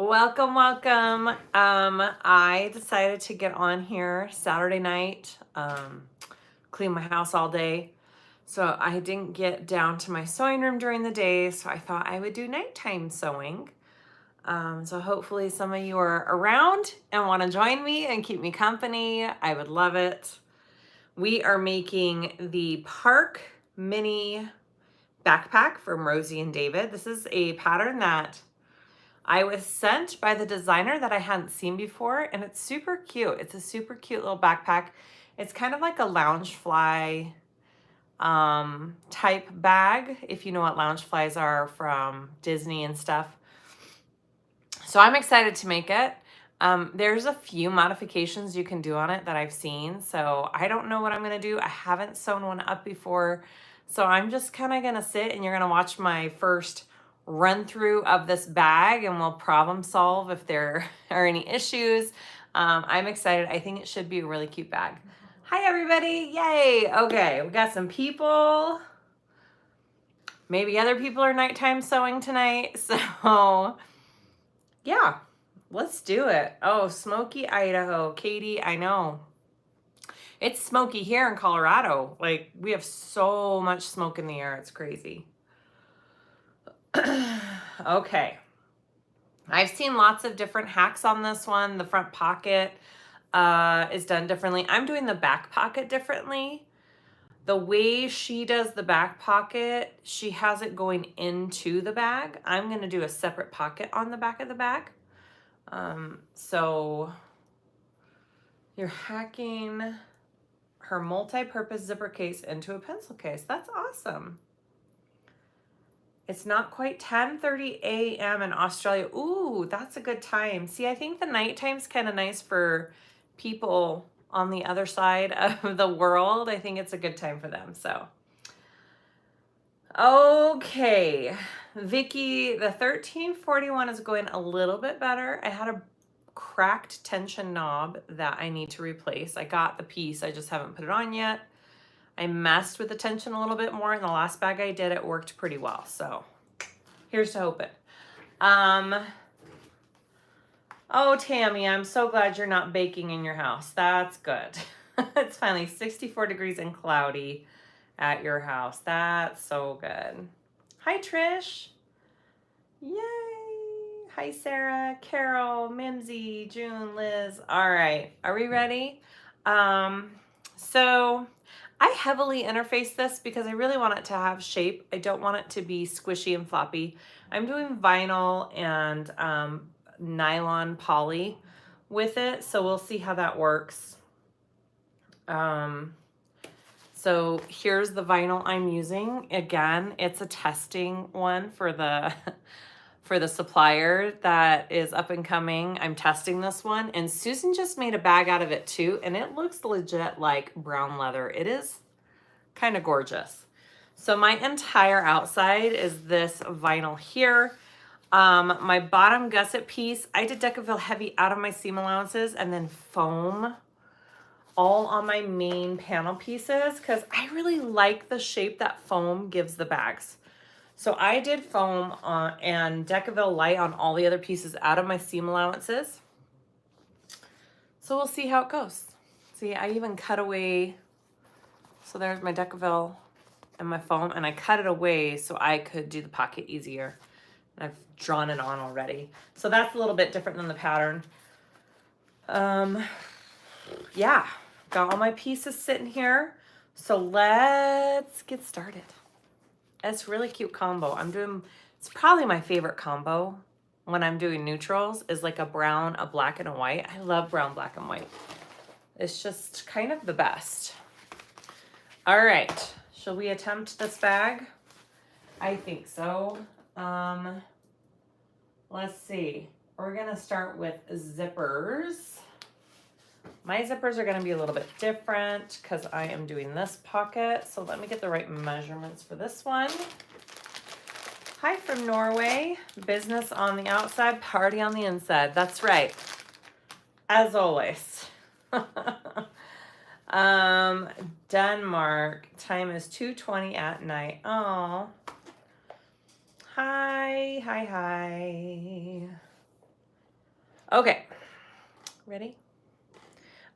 Welcome, welcome. I decided to get on here Saturday night, clean my house all day. So I didn't get down to my sewing room during the day, so I thought I would do nighttime sewing. So hopefully some of you are around and want to join me and keep me company. I would love it. We are making the Park Mini backpack from Rosie and David. This is a pattern that I was sent by the designer that I hadn't seen before, and it's super cute. It's a super cute little backpack. It's kind of like a Loungefly type bag, if you know what Loungeflies are from Disney and stuff. So I'm excited to make it. There's a few modifications you can do on it that I've seen, so I don't know what I'm gonna do. I haven't sewn one up before, so I'm just kind of gonna sit and you're gonna watch my first run through of this bag and we'll problem solve if there are any issues. I'm excited. I think it should be a really cute bag. Hi everybody, yay. Okay, we got some people. Maybe other people are nighttime sewing tonight, so yeah, let's do it. Oh, smoky Idaho. Katie, I know. It's smoky here in Colorado. Like, we have so much smoke in the air. It's crazy. Okay. I've seen lots of different hacks on this one. The front pocket is done differently. I'm doing the back pocket differently. The way she does the back pocket, she has it going into the bag. I'm going to do a separate pocket on the back of the bag. So you're hacking her multi-purpose zipper case into a pencil case. That's awesome. It's not quite 10:30 a.m. in Australia. Ooh, that's a good time. See, I think the nighttime's kind of nice for people on the other side of the world. I think it's a good time for them. So, okay. Vicky, the 1341 is going a little bit better. I had a cracked tension knob that I need to replace. I got the piece, I just haven't put it on yet. I messed with the tension a little bit more in the last bag I did. It worked pretty well, so here's to hoping. Oh, Tammy, I'm so glad you're not baking in your house. That's good. It's finally 64 degrees and cloudy at your house. That's so good. Hi, Trish. Yay. Hi, Sarah, Carol, Mimsy, June, Liz. All right, are we ready? So I heavily interface this because I really want it to have shape. I don't want it to be squishy and floppy. I'm doing vinyl and nylon poly with it, so we'll see how that works. So here's the vinyl I'm using. Again, it's a testing one for the for the supplier that is up and coming. I'm testing this one, and Susan just made a bag out of it too, and it looks legit like brown leather. It is kind of gorgeous. So my entire outside is this vinyl here. My bottom gusset piece, I did Decaville heavy out of my seam allowances and then foam all on my main panel pieces because I really like the shape that foam gives the bags. So I did foam and Decaville light on all the other pieces out of my seam allowances. So we'll see how it goes. See, I even cut away. So there's my Decaville and my foam, and I cut it away so I could do the pocket easier. And I've drawn it on already. So that's a little bit different than the pattern. Yeah, got all my pieces sitting here. So let's get started. It's a really cute combo. It's probably my favorite combo when I'm doing neutrals is like a brown, a black, and a white. I love brown, black, and white. It's just kind of the best. All right, shall we attempt this bag? I think so. Let's see. We're gonna start with zippers. My zippers are gonna be a little bit different because I am doing this pocket. So let me get the right measurements for this one. Hi from Norway. Business on the outside, party on the inside. That's right. As always. Denmark. Time is 2:20 at night. Oh. Hi. Okay, ready?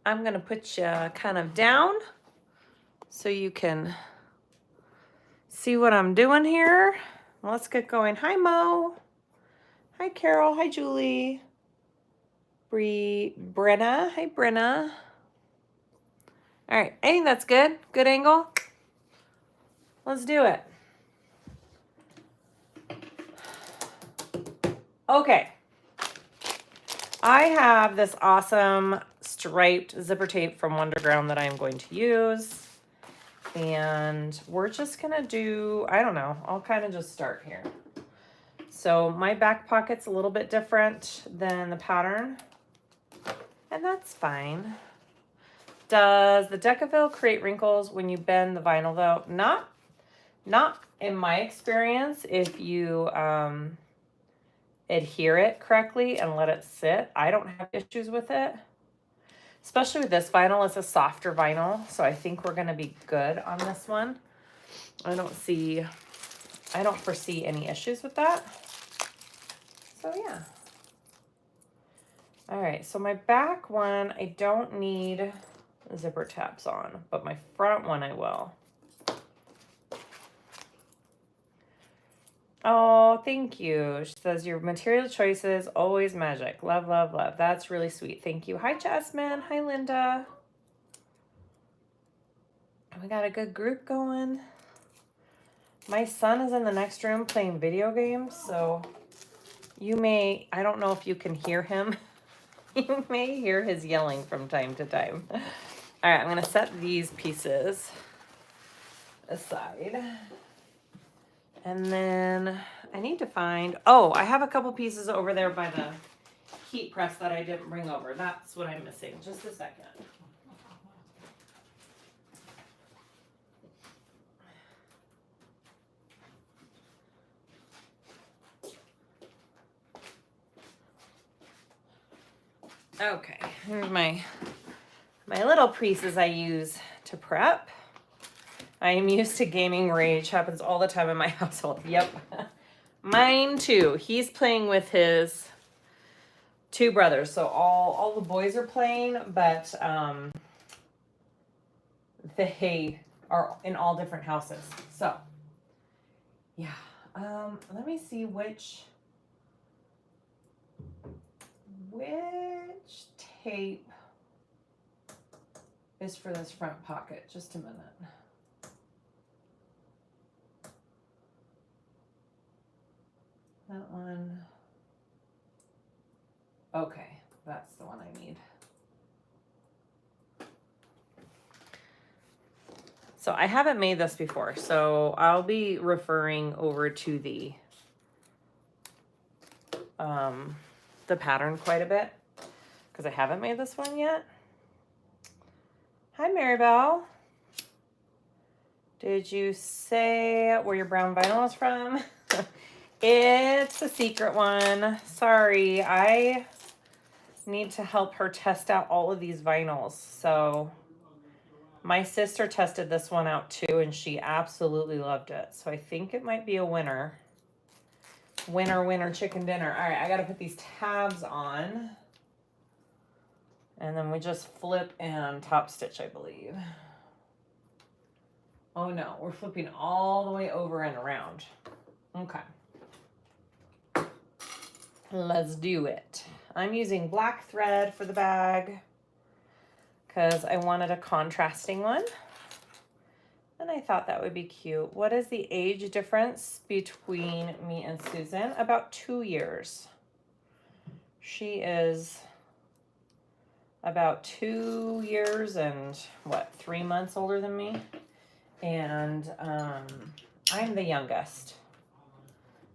I'm gonna put you kind of down so you can see what I'm doing here. Let's get going. Hi, Mo. Hi, Carol. Hi, Julie. Brenna. Hi, Brenna. All right, I think that's good. Good angle. Let's do it. Okay. I have this awesome striped zipper tape from Wonderground that I'm going to use. And we're just gonna do, I don't know, I'll kind of just start here. So my back pocket's a little bit different than the pattern, and that's fine. Does the Decaville create wrinkles when you bend the vinyl though? Not in my experience. If you adhere it correctly and let it sit, I don't have issues with it. Especially with this vinyl, it's a softer vinyl, so I think we're gonna be good on this one. I don't foresee any issues with that. So yeah. All right, so my back one, I don't need zipper tabs on, but my front one I will. Oh, thank you. She says your material choices, always magic. Love, love, love. That's really sweet. Thank you. Hi, Jasmine. Hi, Linda. We got a good group going. My son is in the next room playing video games, so you may, I don't know if you can hear him. You may hear his yelling from time to time. All right, I'm gonna set these pieces aside. And then I need to find, oh, I have a couple pieces over there by the heat press that I didn't bring over. That's what I'm missing. Just a second. Okay, here's my little pieces I use to prep. I am used to gaming rage. Happens all the time in my household. Yep. Mine too. He's playing with his two brothers. So all the boys are playing, but they are in all different houses. So yeah. Let me see which tape is for this front pocket. Just a minute. That one. Okay, that's the one I need. So I haven't made this before, so I'll be referring over to the pattern quite a bit because I haven't made this one yet. Hi, Maribel. Did you say where your brown vinyl is from? It's a secret one. Sorry, I need to help her test out all of these vinyls. So my sister tested this one out too, and she absolutely loved it. So I think it might be a winner. Winner, winner, chicken dinner. All right, I got to put these tabs on. And then we just flip and top stitch, I believe. Oh no, we're flipping all the way over and around. Okay. Let's do it. I'm using black thread for the bag because I wanted a contrasting one. And I thought that would be cute. What is the age difference between me and Susan? About 2 years. She is about 2 years and what, 3 months older than me. And I'm the youngest.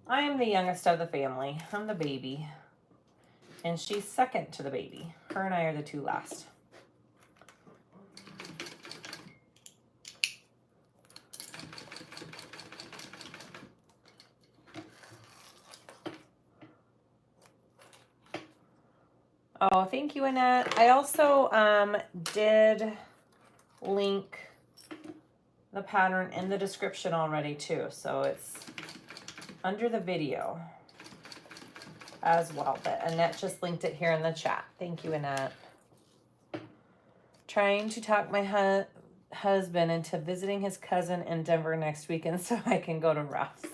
I'm the youngest of the family. I'm the baby. And she's second to the baby. Her and I are the two last. Oh, thank you, Annette. I also did link the pattern in the description already too, so it's under the video. as well. But Annette just linked it here in the chat. Thank you, Annette. Trying to talk my husband into visiting his cousin in Denver next weekend so I can go to Ruff's.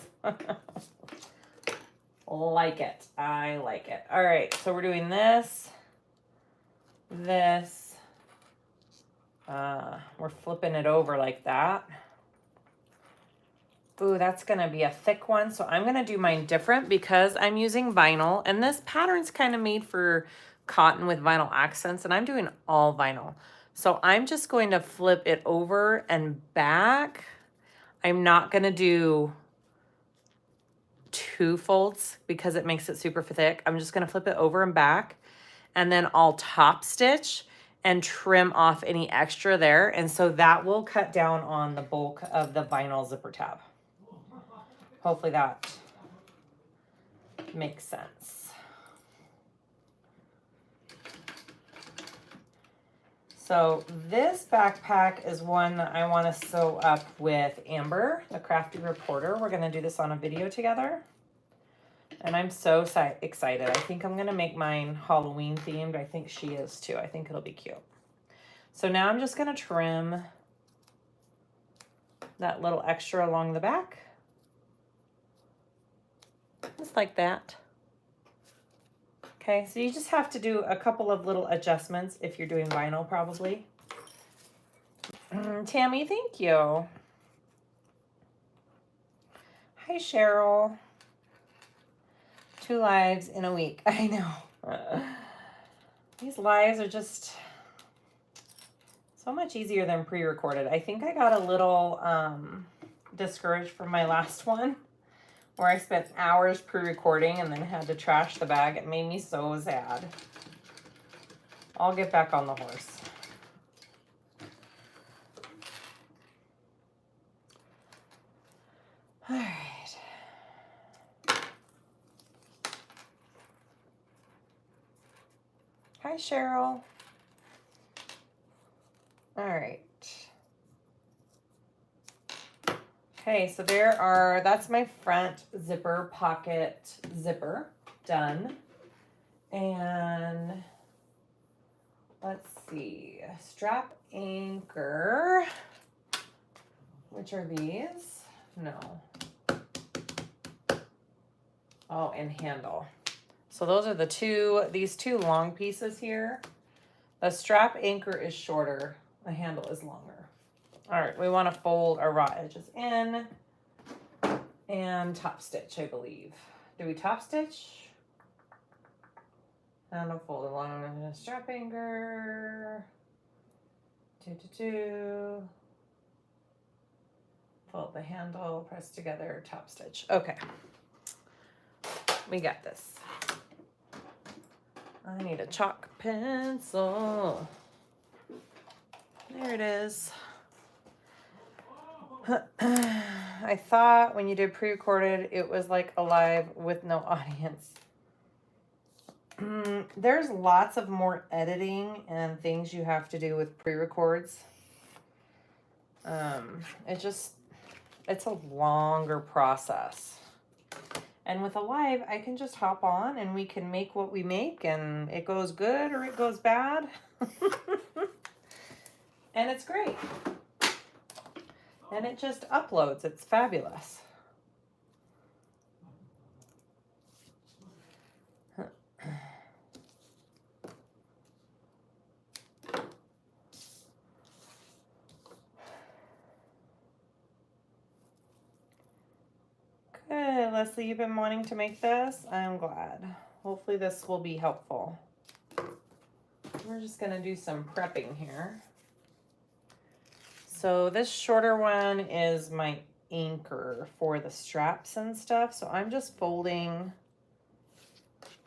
Like it. I like it. All right, so we're doing this. We're flipping it over like that. Ooh, that's gonna be a thick one. So I'm gonna do mine different because I'm using vinyl, and this pattern's kind of made for cotton with vinyl accents, and I'm doing all vinyl. So I'm just going to flip it over and back. I'm not gonna do 2 folds because it makes it super thick. I'm just gonna flip it over and back, and then I'll top stitch and trim off any extra there. And so that will cut down on the bulk of the vinyl zipper tab. Hopefully that makes sense. So this backpack is one that I want to sew up with Amber, the Crafty Reporter. We're going to do this on a video together. And I'm so excited. I think I'm going to make mine Halloween themed. I think she is too. I think it'll be cute. So now I'm just going to trim that little extra along the back. Just like that. Okay, so you just have to do a couple of little adjustments if you're doing vinyl, probably. Tammy, thank you. Hi, Cheryl. 2 lives in a week. I know. These lives are just so much easier than pre-recorded. I think I got a little discouraged from my last one, where I spent hours pre-recording and then had to trash the bag. It made me so sad. I'll get back on the horse. All right. Hi, Cheryl. All right. Okay, so that's my front zipper pocket zipper done. And let's see, strap anchor, which are these? No. Oh, and handle. So those are these two long pieces here. The strap anchor is shorter, the handle is longer. All right, we want to fold our raw edges in and top stitch, I believe. Do we top stitch? And I'll fold along the strap anchor. 2, 2, 2. Fold the handle, press together, top stitch. Okay, we got this. I need a chalk pencil. There it is. I thought when you did pre-recorded, it was like a live with no audience. There's lots of more editing and things you have to do with pre-records. It's a longer process. And with a live, I can just hop on and we can make what we make, and it goes good or it goes bad. And it's great. And it just uploads. It's fabulous. Good, Leslie, you've been wanting to make this? I'm glad. Hopefully this will be helpful. We're just gonna do some prepping here. So this shorter one is my anchor for the straps and stuff. So I'm just folding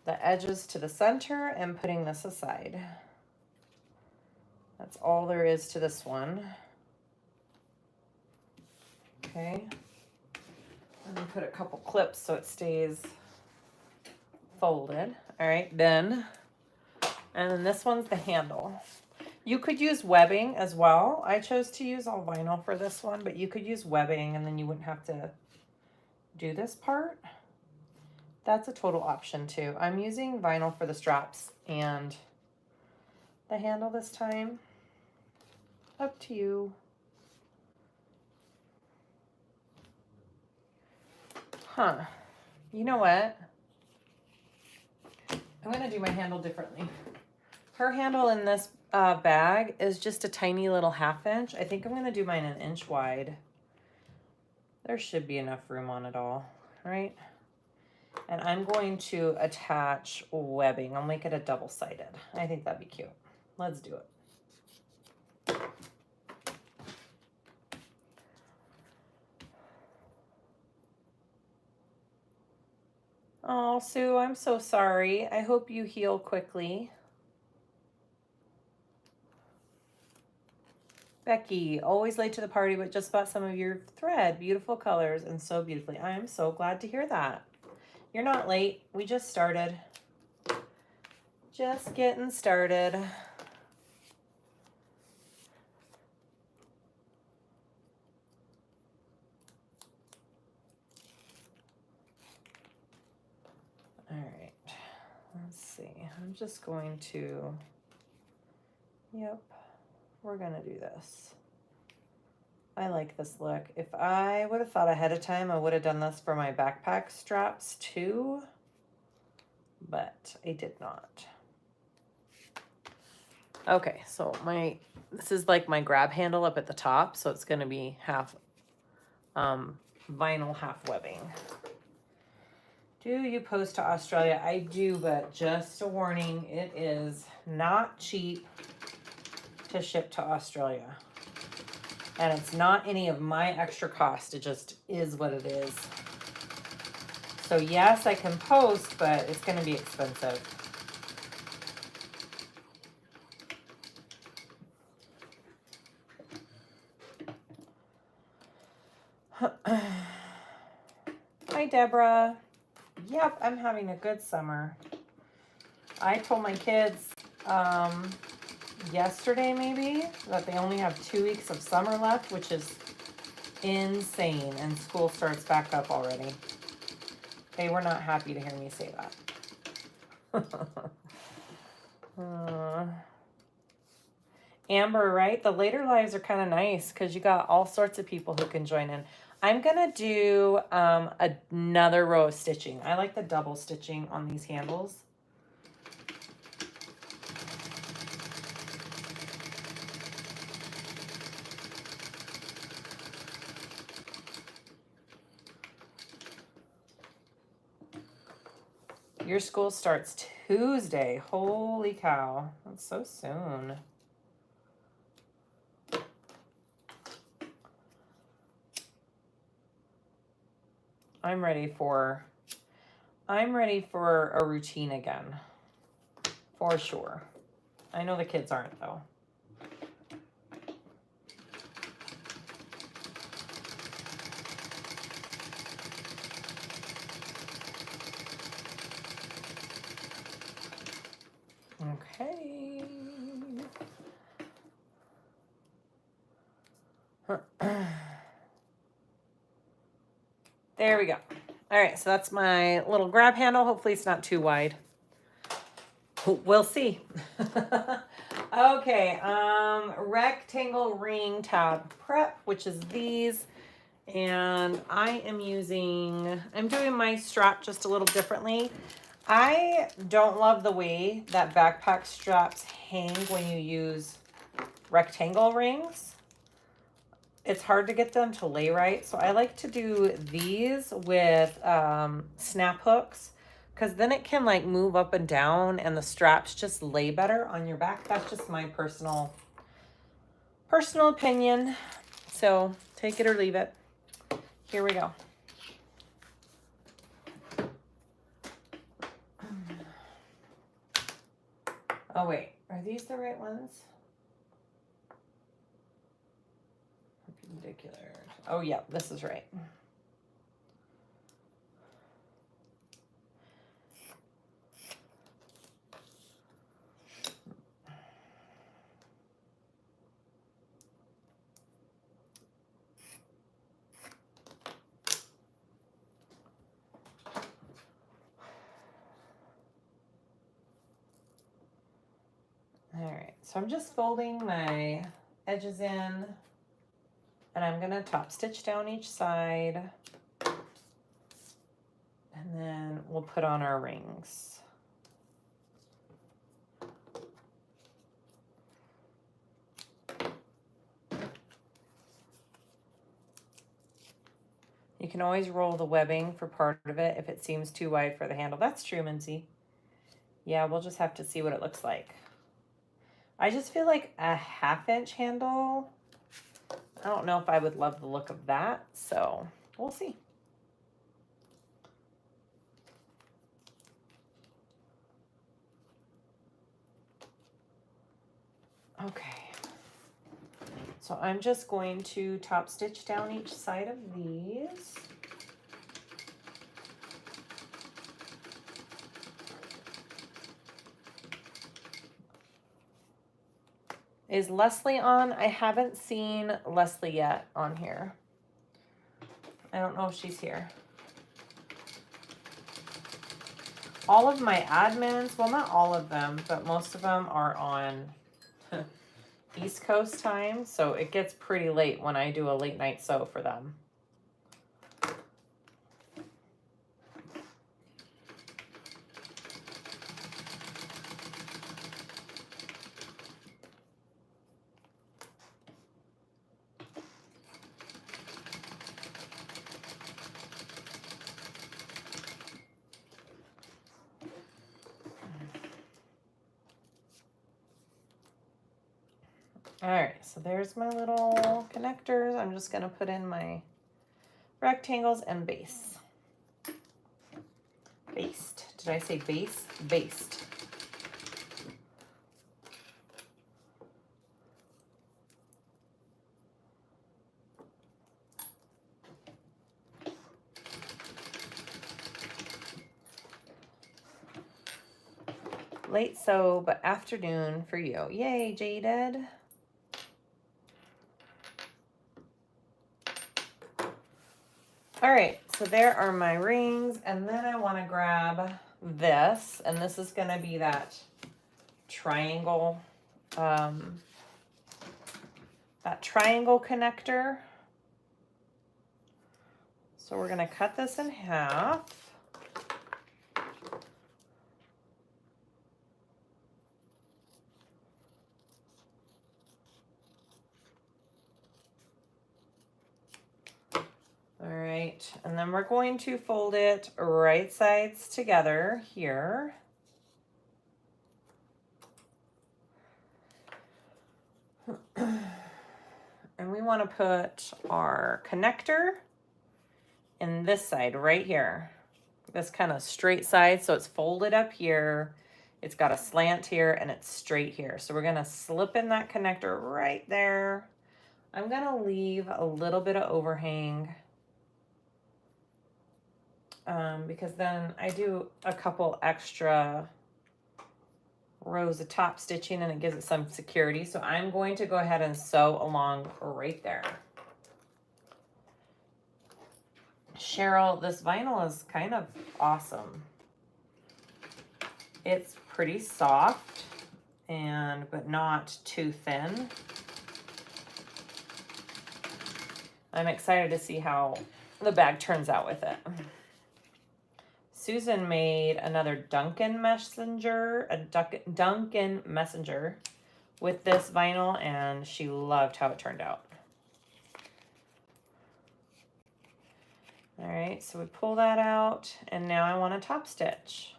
the edges to the center and putting this aside. That's all there is to this one. Okay. And then put a couple clips so it stays folded. All right, then. And then this one's the handle. You could use webbing as well. I chose to use all vinyl for this one, but you could use webbing and then you wouldn't have to do this part. That's a total option too. I'm using vinyl for the straps and the handle this time. Up to you. Huh. You know what? I'm going to do my handle differently. Her handle in this bag is just a tiny little 1/2 inch. I think I'm going to do mine 1 inch wide. There should be enough room on it all, right? And I'm going to attach webbing. I'll make it a double-sided. I think that'd be cute. Let's do it. Oh, Sue, I'm so sorry. I hope you heal quickly. Becky, always late to the party, but just bought some of your thread. Beautiful colors and so beautifully. I am so glad to hear that. You're not late. We just started. Just getting started. All right. Let's see. I'm just going to, yep, we're going to do this. I like this look. If I would have thought ahead of time, I would have done this for my backpack straps too, but I did not. Okay, so this is like my grab handle up at the top, so it's going to be half vinyl, half webbing. Do you post to Australia? I do, but just a warning, it is not cheap to ship to Australia. And it's not any of my extra cost. It just is what it is. So yes, I can post, but it's going to be expensive. Hi, Deborah. Yep, I'm having a good summer. I told my kids yesterday maybe that they only have 2 weeks of summer left, which is insane, and school starts back up already. They were not happy to hear me say that. Amber, right? The later lives are kind of nice because you got all sorts of people who can join in. I'm going to do another row of stitching. I like the double stitching on these handles. Your school starts Tuesday. Holy cow. That's so soon. I'm ready for a routine again. For sure. I know the kids aren't though. Okay. There we go. All right, so that's my little grab handle. Hopefully it's not too wide. We'll see. Okay, rectangle ring tab prep, which is these. And I'm doing my strap just a little differently. I don't love the way that backpack straps hang when you use rectangle rings. It's hard to get them to lay right. So I like to do these with snap hooks, because then it can like move up and down and the straps just lay better on your back. That's just my personal opinion. So take it or leave it. Here we go. Oh wait, are these the right ones? Perpendicular. Oh yeah, this is right. All right, so I'm just folding my edges in, and I'm gonna top stitch down each side, and then we'll put on our rings. You can always roll the webbing for part of it if it seems too wide for the handle. That's true, Mincy. Yeah, we'll just have to see what it looks like. I just feel like a 1/2 inch handle, I don't know if I would love the look of that, so we'll see. Okay. So I'm just going to top stitch down each side of these. Is Leslie on? I haven't seen Leslie yet on here. I don't know if she's here. All of my admins, well, not all of them, but most of them are on East Coast time, so it gets pretty late when I do a late night sew for them. All right, so there's my little connectors. I'm just gonna put in my rectangles and base. Baste. Did I say base? Baste. Late sew, but afternoon for you. Yay, Jaded. All right, so there are my rings, and then I want to grab this, and this is going to be that triangle, connector. So we're going to cut this in half. All right, and then we're going to fold it right sides together here. And we want to put our connector in this side right here. This kind of straight side, so it's folded up here. It's got a slant here and it's straight here. So we're gonna slip in that connector right there. I'm gonna leave a little bit of overhang because then I do a couple extra rows of top stitching and it gives it some security. So I'm going to go ahead and sew along right there. Cheryl, this vinyl is kind of awesome. It's pretty soft but not too thin. I'm excited to see how the bag turns out with it. Susan made another Duncan messenger with this vinyl, and she loved how it turned out. All right, so we pull that out, and now I want to top stitch.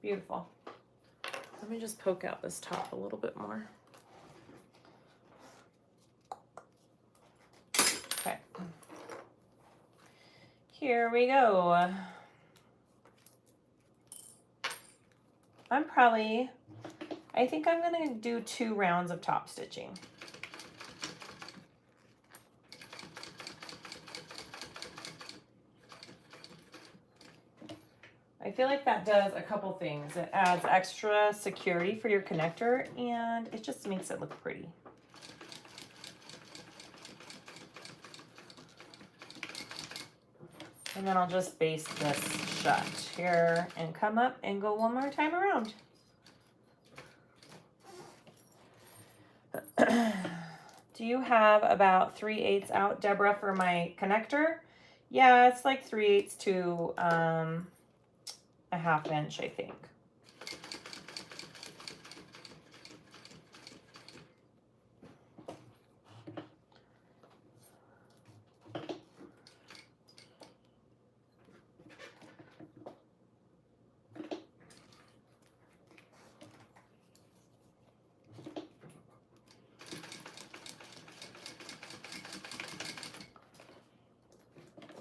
Beautiful. Let me just poke out this top a little bit more. Okay. Here we go. I think I'm going to do 2 rounds of top stitching. I feel like that does a couple things. It adds extra security for your connector, and it just makes it look pretty. And then I'll just baste this shut here and come up and go one more time around. Do you have about 3/8 out, Deborah, for my connector? Yeah, it's like 3/8 to a 1/2 inch, I think.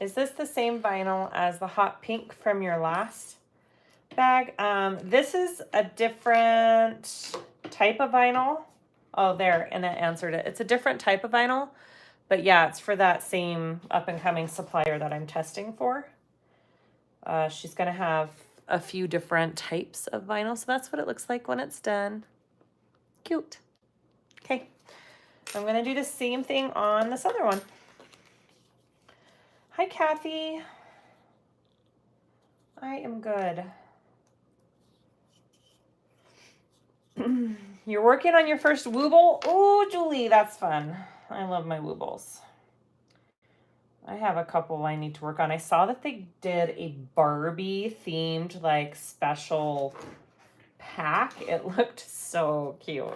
Is this the same vinyl as the hot pink from your last bag? This is a different type of vinyl. Oh, there, and it answered it. It's a different type of vinyl, but yeah, it's for that same up and coming supplier that I'm testing for. She's gonna have a few different types of vinyl, so that's what it looks like when it's done. Cute. Okay, I'm gonna do the same thing on this other one. Hi, Kathy. I am good. You're working on your first wooble? Oh, Julie, that's fun. I love my woobles. I have a couple I need to work on. I saw that they did a Barbie themed like special pack. It looked so cute.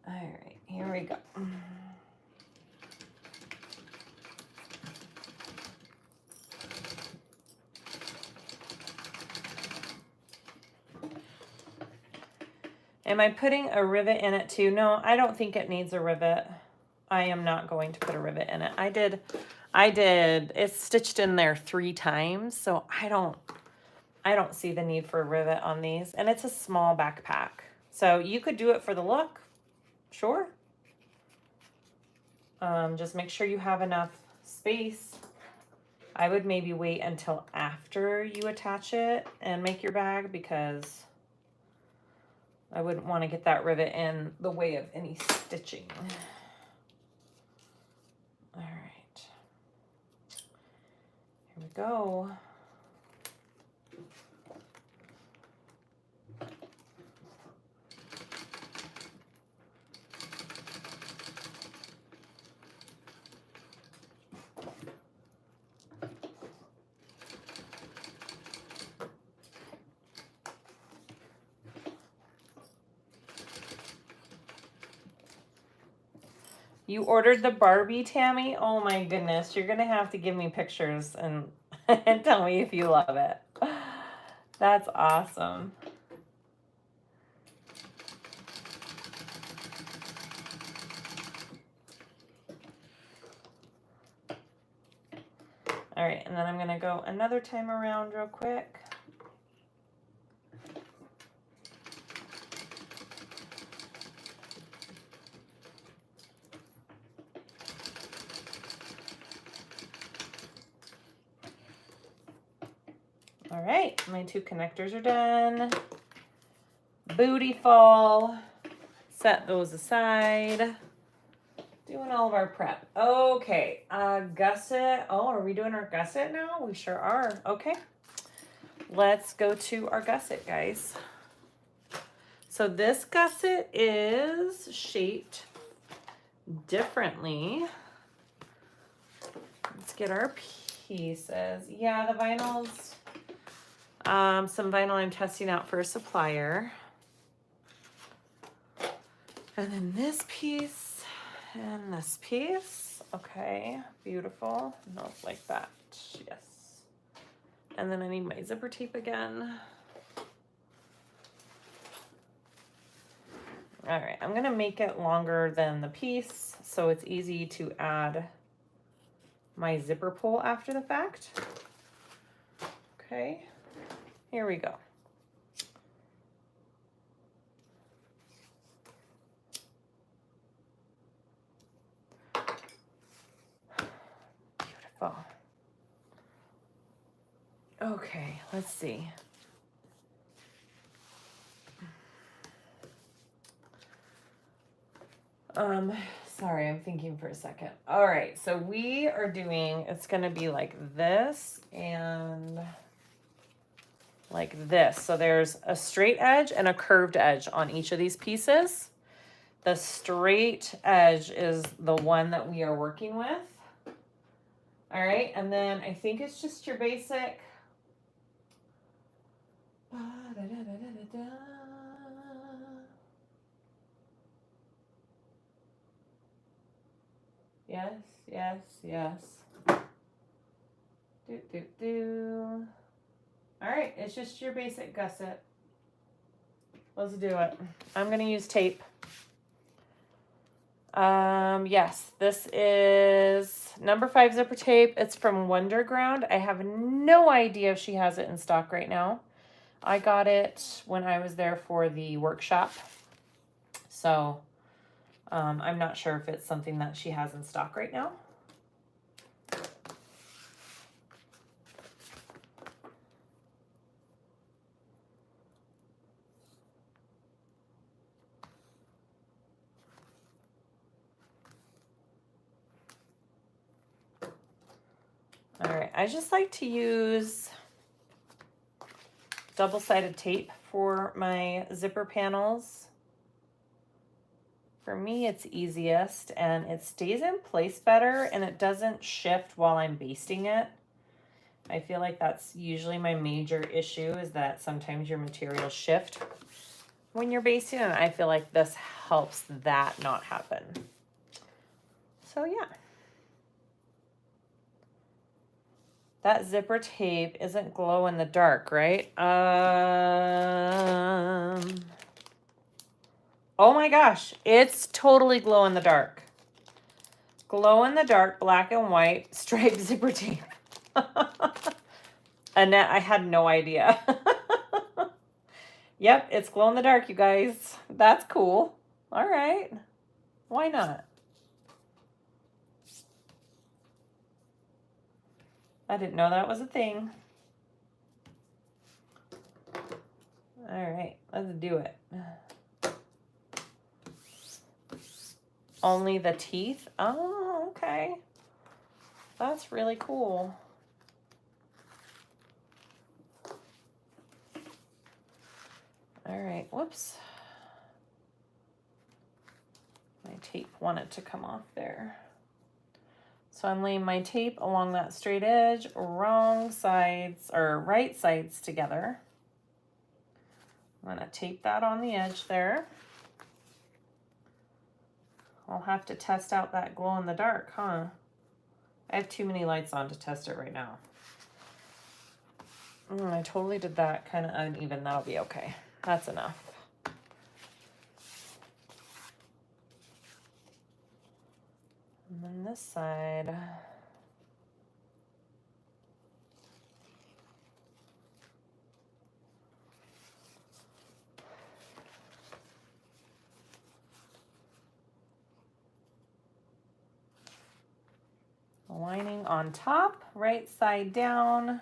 All right, here we go. Am I putting a rivet in it too? No, I don't think it needs a rivet. I am not going to put a rivet in it. I did, it's stitched in there 3 times, so I don't see the need for a rivet on these. And it's a small backpack. So you could do it for the look, sure. Just make sure you have enough space. I would maybe wait until after you attach it and make your bag, because I wouldn't want to get that rivet in the way of any stitching. All right. Here we go. You ordered the Barbie, Tammy? Oh my goodness. You're going to have to give me pictures and, and tell me if you love it. That's awesome. All right, and then I'm going to go another time around real quick. All right, my 2 connectors are done. Bootyful. Set those aside. Doing all of our prep. Okay, gusset. Oh, are we doing our gusset now? We sure are. Okay, let's go to our gusset, guys. So this gusset is shaped differently. Let's get our pieces. Yeah, the vinyls. Some vinyl I'm testing out for a supplier. And then this piece and this piece. Okay, beautiful. No, like that. Yes. And then I need my zipper tape again. All right, I'm gonna make it longer than the piece so it's easy to add my zipper pull after the fact. Okay, here we go. Beautiful. Okay, let's see. Sorry, I'm thinking for a second. All right, so we are doing, it's going to be like this and like this. So there's a straight edge and a curved edge on each of these pieces. The straight edge is the one that we are working with. All right, and then I think it's just your basic. Yes, yes, yes. All right, it's just your basic gusset. Let's do it. I'm going to use tape. Yes, this is number 5 zipper tape. It's from Wonderground. I have no idea if she has it in stock right now. I got it when I was there for the workshop. So, I'm not sure if it's something that she has in stock right now. All right, I just like to use double-sided tape for my zipper panels. For me, it's easiest and it stays in place better and it doesn't shift while I'm basting it. I feel like that's usually my major issue, is that sometimes your materials shift when you're basting, and I feel like this helps that not happen. So yeah. That zipper tape isn't glow in the dark, right? Oh my gosh, it's totally glow in the dark. Glow in the dark, black and white, striped zipper tape. Annette, I had no idea. Yep, it's glow in the dark, you guys. That's cool. All right. Why not? I didn't know that was a thing. All right, let's do it. Only the teeth? Oh, okay. That's really cool. All right, whoops. My tape wanted to come off there. So I'm laying my tape along that straight edge, wrong sides or right sides together. I'm gonna tape that on the edge there. I'll have to test out that glow in the dark, huh? I have too many lights on to test it right now. I totally did that kind of uneven. That'll be okay. That's enough. And then this side. Lining on top, right side down,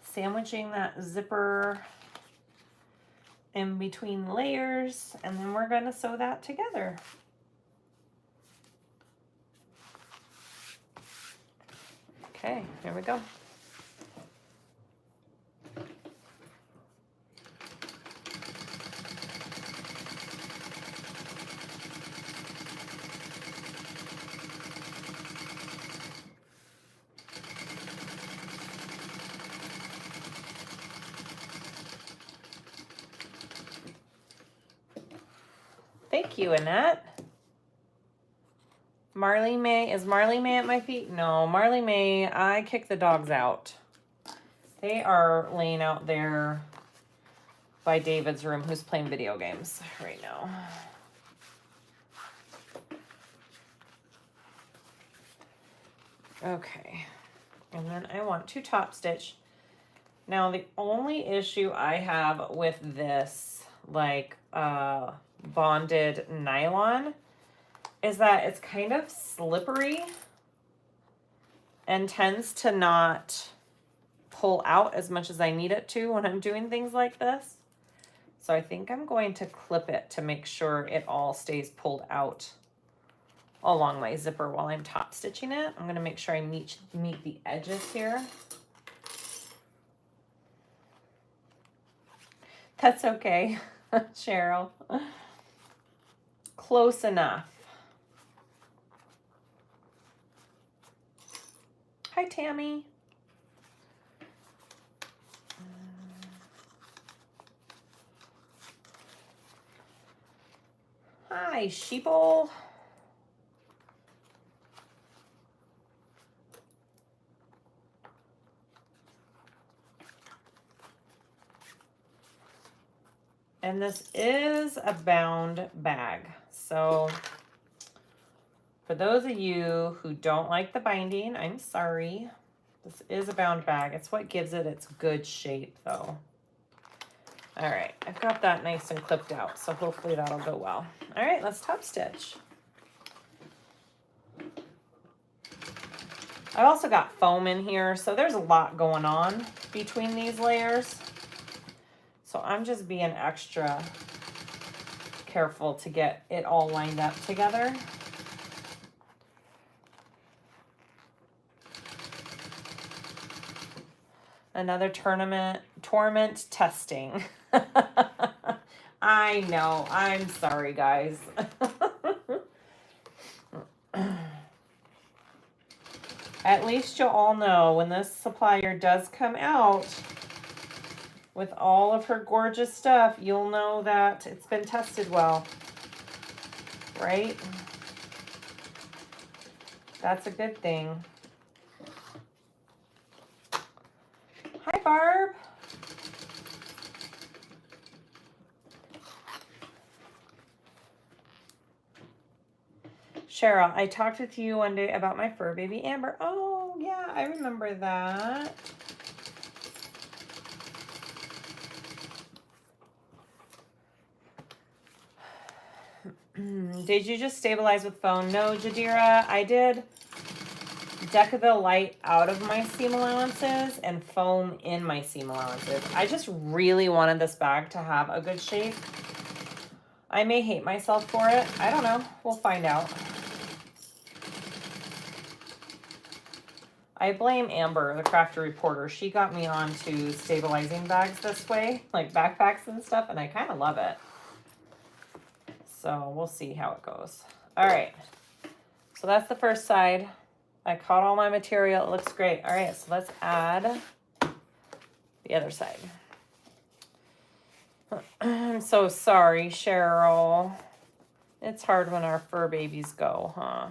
sandwiching that zipper in between layers, and then we're going to sew that together. Okay, here we go. Thank you, Annette. Marley May, is Marley May at my feet? No, Marley May, I kick the dogs out. They are laying out there by David's room, who's playing video games right now. Okay, and then I want to top stitch. Now the only issue I have with this, like, bonded nylon, is that it's kind of slippery and tends to not pull out as much as I need it to when I'm doing things like this. So I think I'm going to clip it to make sure it all stays pulled out. along my zipper while I'm top stitching it. I'm gonna make sure I meet the edges here. That's okay, Cheryl. Close enough. Hi, Tammy. Hi, sheeple. And this is a bound bag. So for those of you who don't like the binding, I'm sorry. This is a bound bag. It's what gives it its good shape though. All right, I've got that nice and clipped out, so hopefully that'll go well. All right, let's top stitch. I've also got foam in here, so there's a lot going on between these layers. So I'm just being extra careful to get it all lined up together. Another torment testing. I know, I'm sorry guys. At least you'll all know when this supplier does come out with all of her gorgeous stuff, you'll know that it's been tested well, right? That's a good thing. Hi, Barb. Cheryl, I talked with you one day about my fur baby Amber. Oh, yeah, I remember that. Did you just stabilize with foam? No, Jadira, I did Decaville light out of my seam allowances and foam in my seam allowances. I just really wanted this bag to have a good shape. I may hate myself for it. I don't know. We'll find out. I blame Amber, the crafter reporter. She got me on to stabilizing bags this way, like backpacks and stuff, and I kind of love it. So we'll see how it goes. All right. So that's the first side. I caught all my material. It looks great. All right, so let's add the other side. I'm so sorry, Cheryl. It's hard when our fur babies go, huh?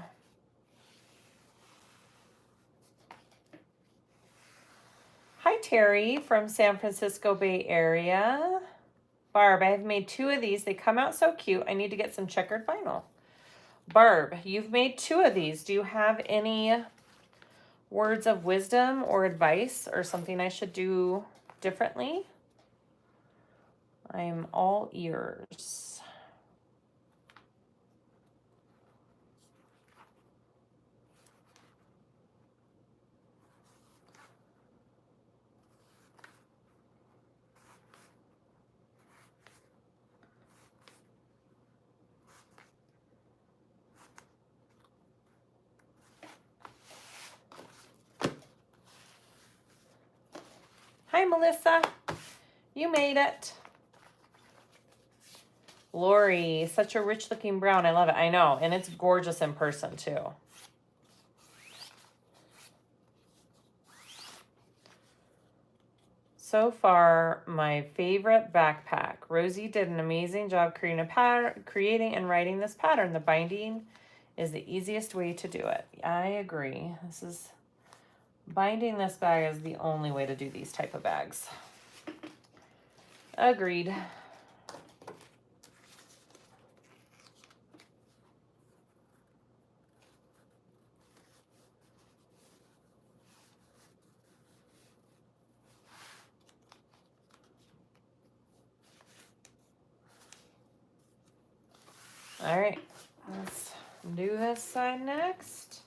Hi, Terry from San Francisco Bay Area. Barb, I have made 2 of these. They come out so cute. I need to get some checkered vinyl. Barb, you've made 2 of these. Do you have any words of wisdom or advice or something I should do differently? I'm all ears. Hi, Melissa. You made it. Lori, such a rich looking brown. I love it. I know. And it's gorgeous in person too. So far, my favorite backpack. Rosie did an amazing job creating and writing this pattern. The binding is the easiest way to do it. I agree. Binding this bag is the only way to do these type of bags. Agreed. All right, let's do this side next.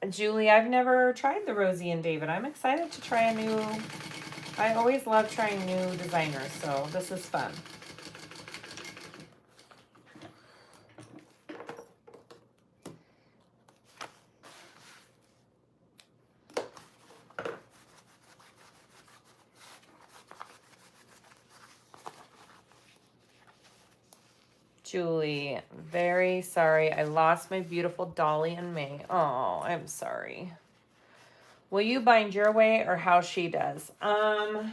Julie, I've never tried the Rosie and David. I'm excited to try a new, I always love trying new designers, so this is fun. Julie, very sorry. I lost my beautiful dolly in May. Oh, I'm sorry. Will you bind your way or how she does? How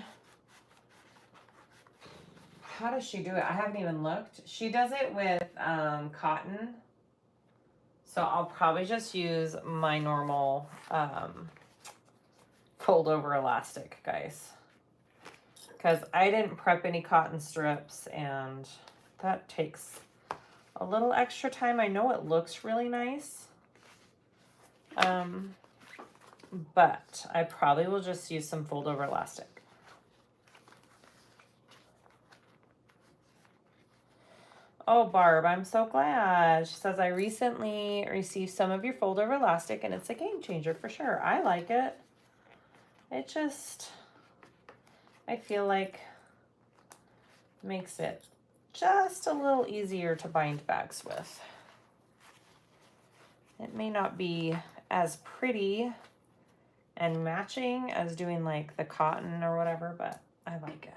does she do it? I haven't even looked. She does it with cotton. So I'll probably just use my normal fold over elastic, guys. Because I didn't prep any cotton strips and that takes a little extra time. I know it looks really nice. But I probably will just use some fold over elastic. Oh, Barb, I'm so glad. She says, I recently received some of your fold over elastic and it's a game changer for sure. I like it. It just, I feel like makes it just a little easier to bind bags with. It may not be as pretty and matching as doing like the cotton or whatever, but I like it.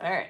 All right.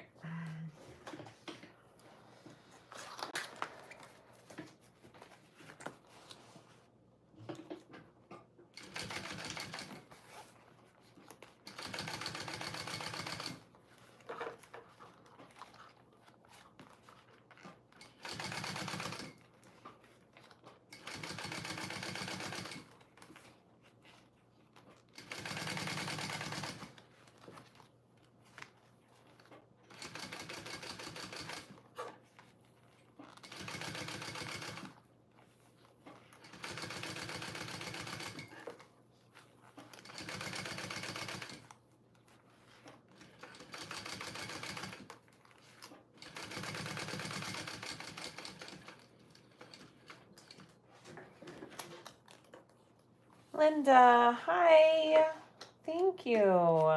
Linda, hi. Thank you.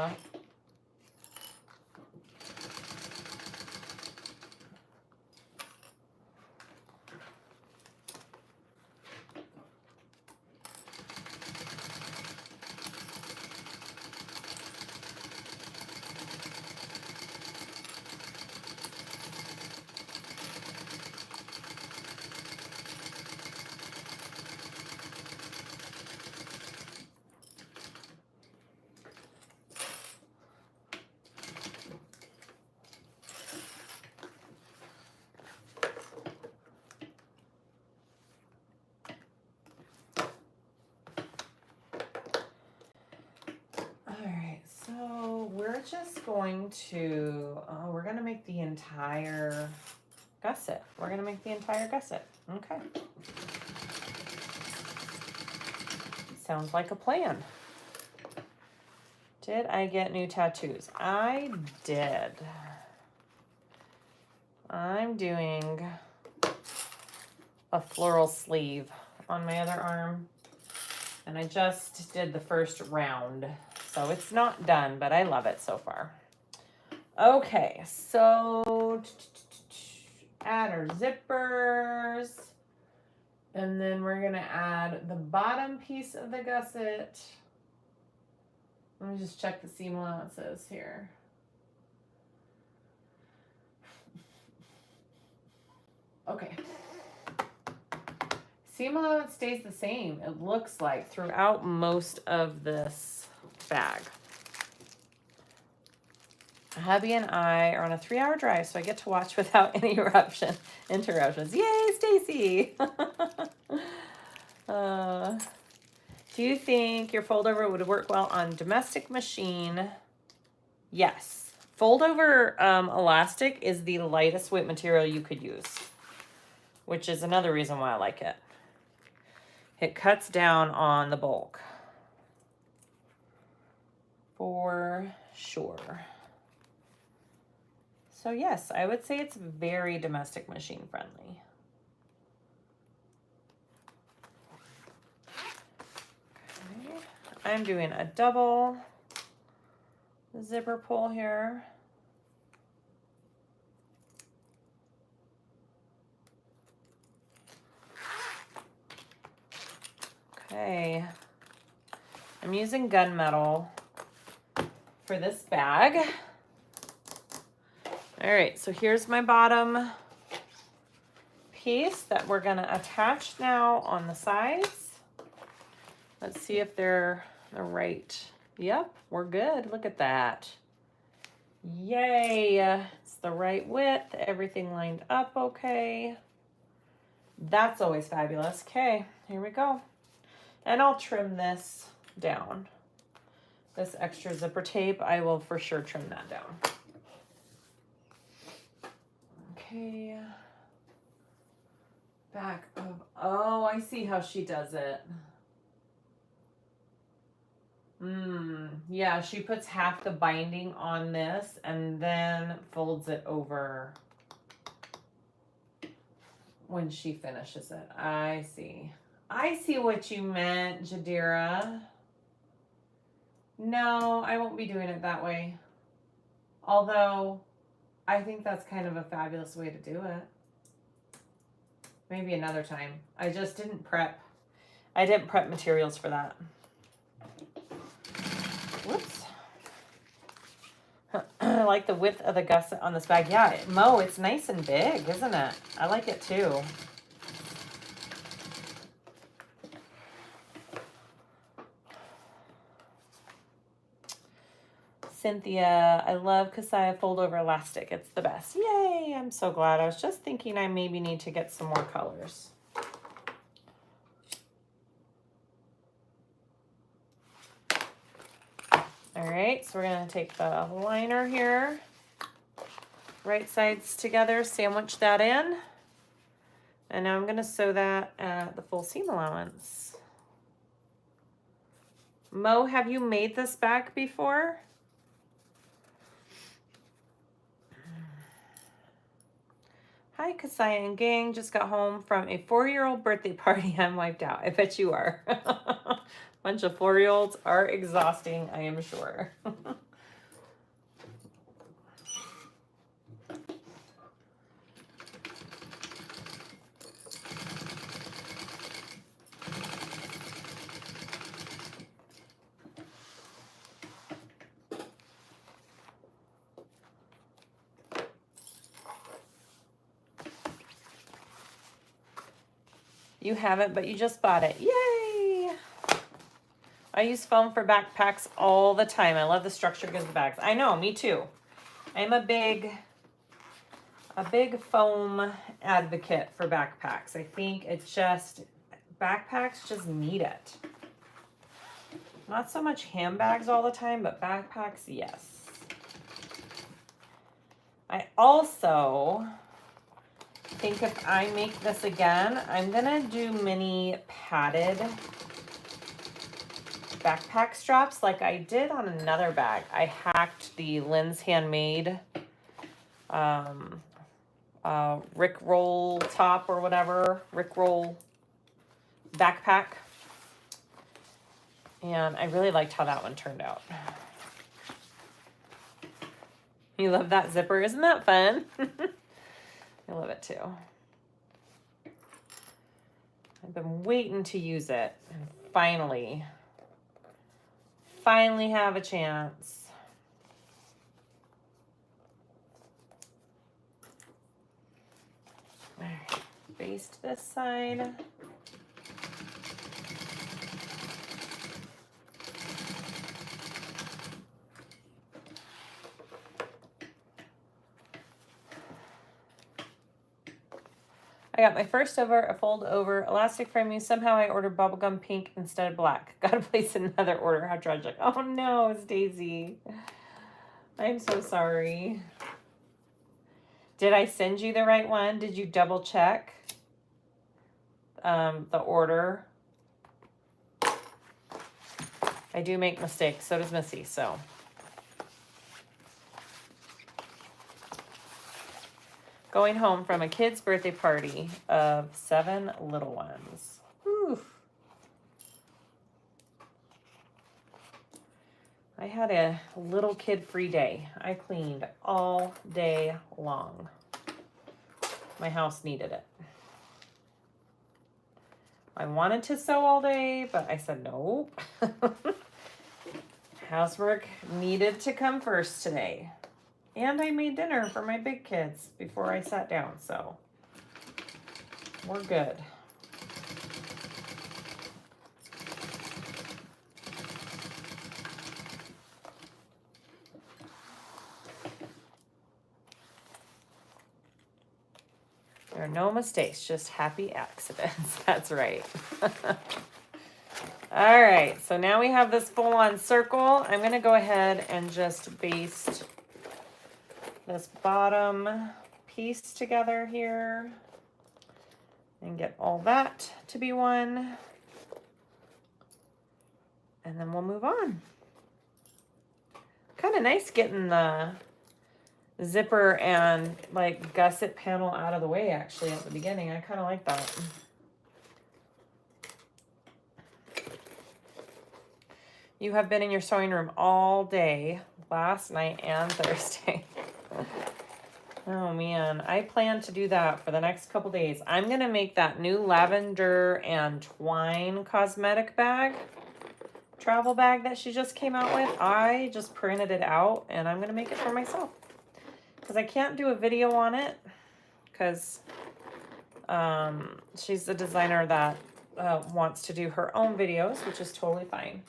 We're just going to, we're going to make the entire gusset. We're going to make the entire gusset. Okay. Sounds like a plan. Did I get new tattoos? I did. I'm doing a floral sleeve on my other arm. And I just did the first round. So it's not done, but I love it so far. Okay, so add our zippers. And then we're gonna add the bottom piece of the gusset. Let me just check the seam allowances here. Okay. Seam allowance stays the same, it looks like, throughout most of this bag. Hubby and I are on a 3-hour drive, so I get to watch without any interruptions. Yay, Stacy! Do you think your fold over would work well on domestic machine? Yes. Fold over elastic is the lightest weight material you could use, which is another reason why I like it. It cuts down on the bulk. For sure. So yes, I would say it's very domestic machine friendly. Okay. I'm doing a double zipper pull here. Okay. I'm using gunmetal for this bag. All right, so here's my bottom piece that we're gonna attach now on the sides. Let's see if they're the right. Yep, we're good. Look at that. Yay, it's the right width. Everything lined up okay. That's always fabulous. Okay, here we go. And I'll trim this down. This extra zipper tape, I will for sure trim that down. Okay. Back of, oh, I see how she does it. Yeah, she puts half the binding on this and then folds it over when she finishes it. I see. I see what you meant, Jadira. No, I won't be doing it that way. Although, I think that's kind of a fabulous way to do it. Maybe another time. I just didn't prep. I didn't prep materials for that. Whoops. I like the width of the gusset on this bag. Yeah, Mo, it's nice and big, isn't it? I like it too. Cynthia, I love Gusset fold over elastic. It's the best. Yay, I'm so glad. I was just thinking I maybe need to get some more colors. All right, so we're gonna take the liner here, right sides together, sandwich that in, and now I'm gonna sew that at the full seam allowance. Mo, have you made this bag before? Hi, Gusset and gang. Just got home from a 4-year-old birthday party. I'm wiped out. I bet you are. Bunch of 4-year-olds are exhausting, I am sure. You haven't, but you just bought it. Yay! I use foam for backpacks all the time. I love the structure of the bags. I know, me too. I'm a big foam advocate for backpacks. I think it's just, backpacks just need it. Not so much handbags all the time, but backpacks, yes. I also think if I make this again, I'm gonna do mini padded backpack straps like I did on another bag. I hacked the Lynn's Handmade Rick Roll top or whatever, Rick Roll backpack. And I really liked how that one turned out. You love that zipper, isn't that fun? I love it too. I've been waiting to use it and finally have a chance. All right, baste this side. I got my first ever a fold over elastic framing. Somehow I ordered bubblegum pink instead of black. Gotta place another order. How tragic. Oh no, it's Daisy. I'm so sorry. Did I send you the right one? Did you double check the order? I do make mistakes. So does Missy. So. Going home from a kid's birthday party of 7 little ones. Whew. I had a little kid-free day. I cleaned all day long. My house needed it. I wanted to sew all day, but I said no. Housework needed to come first today. And I made dinner for my big kids before I sat down, so we're good. There are no mistakes, just happy accidents. That's right. All right, so now we have this full-on circle. I'm going to go ahead and just baste this bottom piece together here and get all that to be one. And then we'll move on. Kind of nice getting the zipper and like gusset panel out of the way actually at the beginning. I kind of like that. You have been in your sewing room all day, last night and Thursday. Oh man, I plan to do that for the next couple days. I'm gonna make that new lavender and twine cosmetic bag, travel bag that she just came out with. I just printed it out and I'm gonna make it for myself because I can't do a video on it because she's the designer that wants to do her own videos, which is totally fine.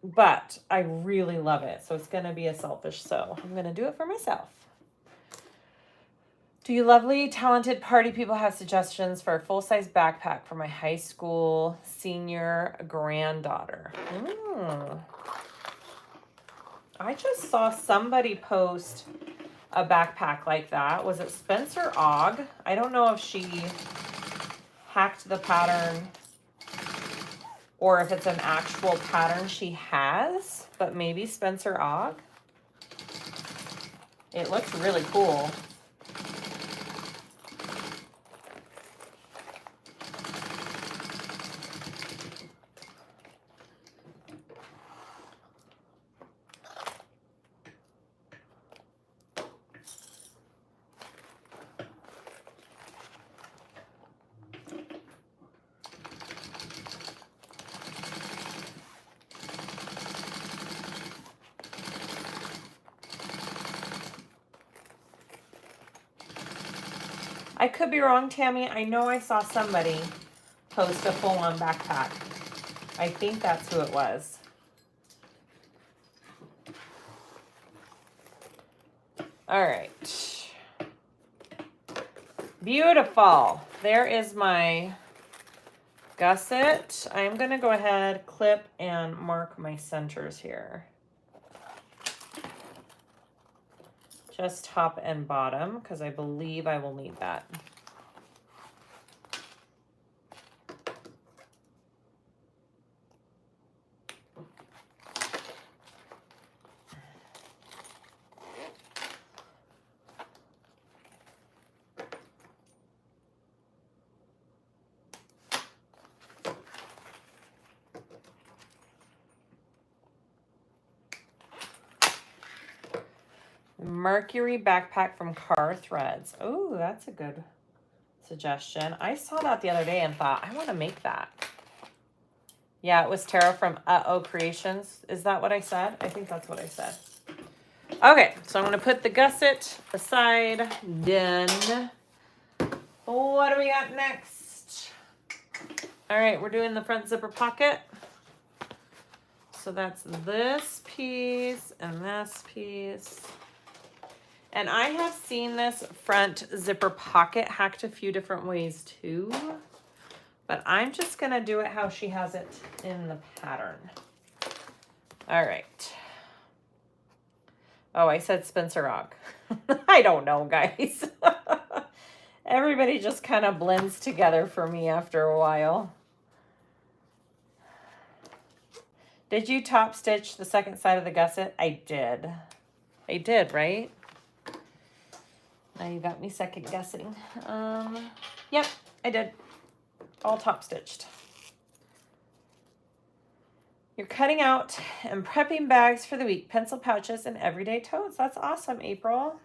But I really love it. So it's going to be a selfish sew. I'm going to do it for myself. Do you lovely, talented party people have suggestions for a full-size backpack for my high school senior granddaughter? I just saw somebody post a backpack like that. Was it Spencer Ogg? I don't know if she hacked the pattern or if it's an actual pattern she has, but maybe Spencer Ogg. It looks really cool. I could be wrong, Tammy. I know I saw somebody post a full-on backpack. I think that's who it was. All right. Beautiful. There is my gusset. I'm going to go ahead, clip, and mark my centers here. Just top and bottom, because I believe I will need that. Mercury backpack from Car Threads. Oh, that's a good suggestion. I saw that the other day and thought, I want to make that. Yeah, it was Tara from Uh-Oh Creations. Is that what I said? I think that's what I said. Okay, so I'm going to put the gusset aside. Done. What do we got next? All right, we're doing the front zipper pocket. So that's this piece and this piece. And I have seen this front zipper pocket hacked a few different ways too, but I'm just gonna do it how she has it in the pattern. All right. Oh, I said Spencer Og. I don't know, guys. Everybody just kind of blends together for me after a while. Did you top stitch the second side of the gusset? I did. I did, right? Now you got me second guessing. Yep, I did. All top stitched. You're cutting out and prepping bags for the week, pencil pouches and everyday totes. That's awesome, April.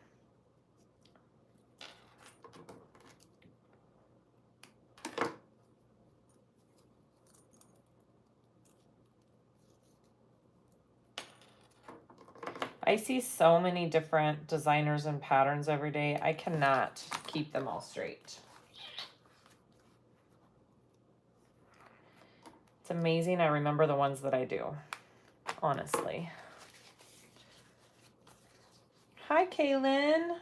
I see so many different designers and patterns every day. I cannot keep them all straight. It's amazing. I remember the ones that I do, honestly. Hi, Kaylin.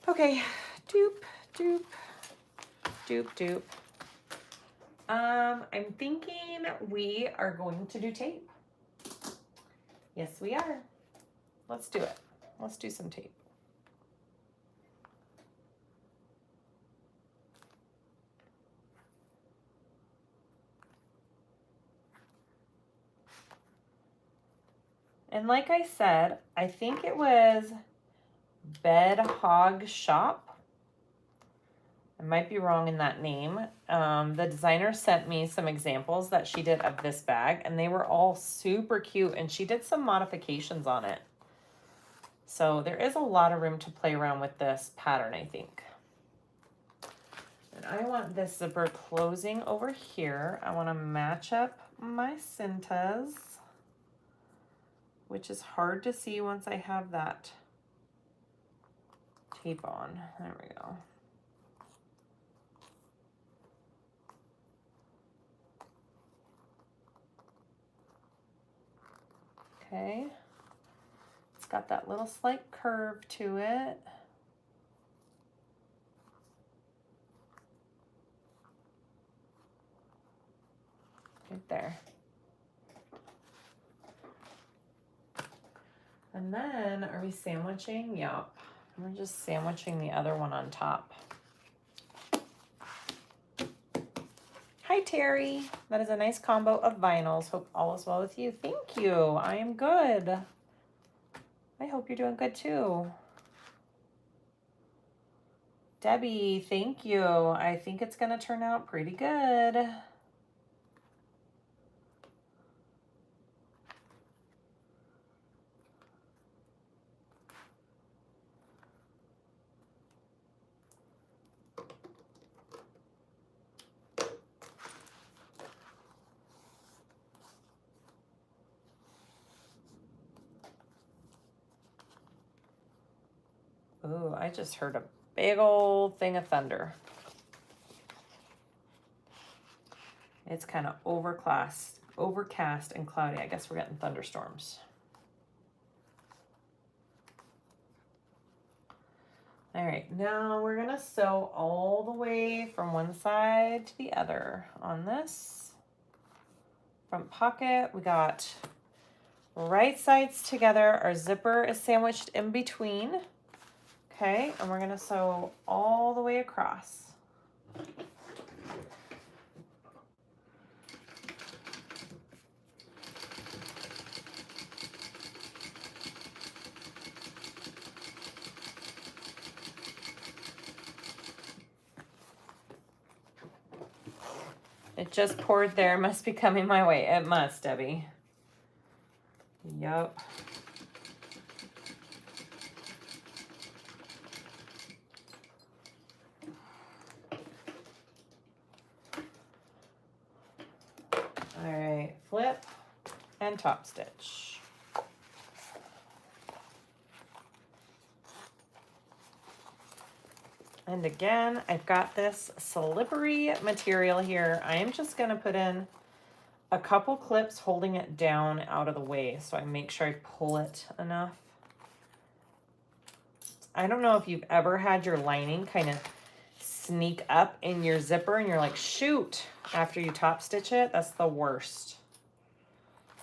Okay, doop, doop, doop, doop. I'm thinking we are going to do tape. Yes, we are. Let's do it. Let's do some tape. And like I said, I think it was Bed Hog Shop. I might be wrong in that name. The designer sent me some examples that she did of this bag, and they were all super cute, and she did some modifications on it. So there is a lot of room to play around with this pattern, I think. And I want this zipper closing over here. I want to match up my cintas, which is hard to see once I have that tape on. There we go. Okay, it's got that little slight curve to it. Right there. And then, are we sandwiching? Yep. We're just sandwiching the other one on top. Hi, Terry. That is a nice combo of vinyls. Hope all is well with you. Thank you. I am good. I hope you're doing good too. Debbie, thank you. I think it's going to turn out pretty good. Ooh, I just heard a big old thing of thunder. It's kind of overcast and cloudy. I guess we're getting thunderstorms. All right, now we're gonna sew all the way from one side to the other on this front pocket. We got right sides together. Our zipper is sandwiched in between. Okay, and we're gonna sew all the way across. It just poured there, must be coming my way. It must, Debbie. Yup. All right, flip and top stitch. And again, I've got this slippery material here. I am just gonna put in a couple clips holding it down out of the way, so I make sure I pull it enough. I don't know if you've ever had your lining kind of sneak up in your zipper and you're like, shoot, after you top stitch it. That's the worst.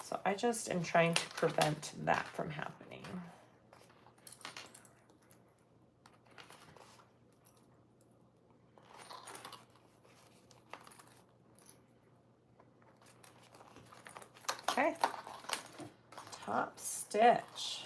So I just am trying to prevent that from happening. Okay, top stitch.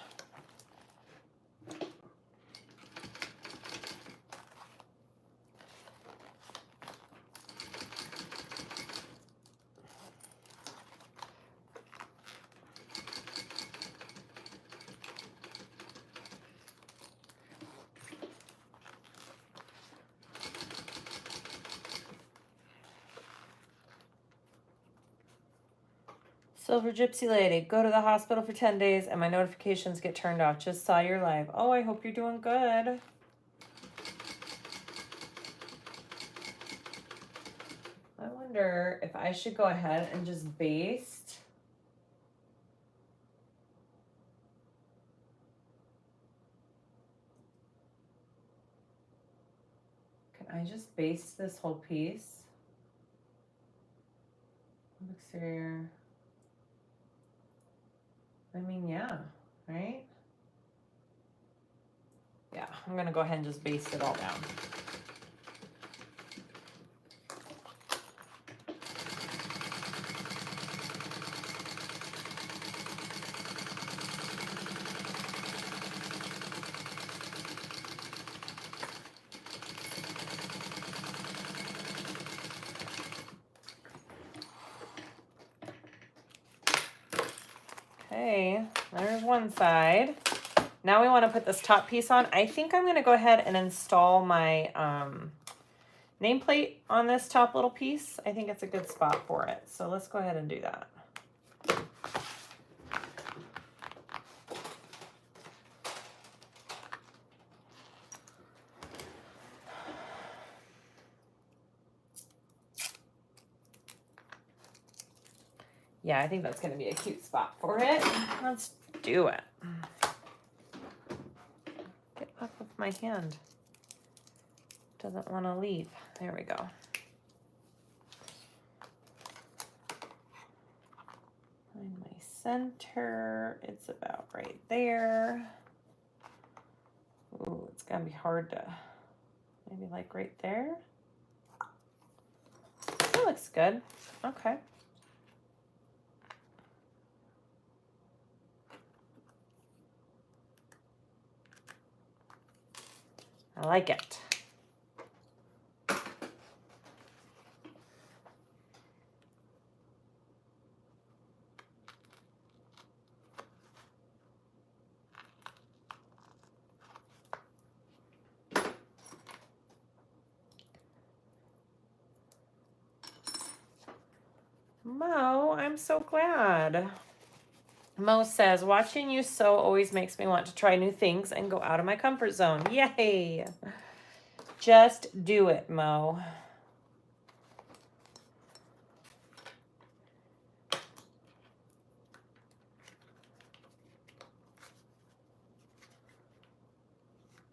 Silver Gypsy Lady, go to the hospital for 10 days and my notifications get turned off. Just saw your live. Oh, I hope you're doing good. I wonder if I should go ahead and just baste. Can I just baste this whole piece? Exterior. I mean, yeah, right? Yeah, I'm gonna go ahead and just baste it all down. Okay, there's one side. Now we want to put this top piece on. I think I'm going to go ahead and install my nameplate on this top little piece. I think it's a good spot for it. So let's go ahead and do that. Yeah, I think that's going to be a cute spot for it. Let's do it. Get off of my hand. Doesn't want to leave. There we go. Find my center. It's about right there. Ooh, it's going to be hard to, maybe like right there. That looks good. Okay. I like it. Mo, I'm so glad. Mo says, watching you sew always makes me want to try new things and go out of my comfort zone. Yay! Just do it, Mo.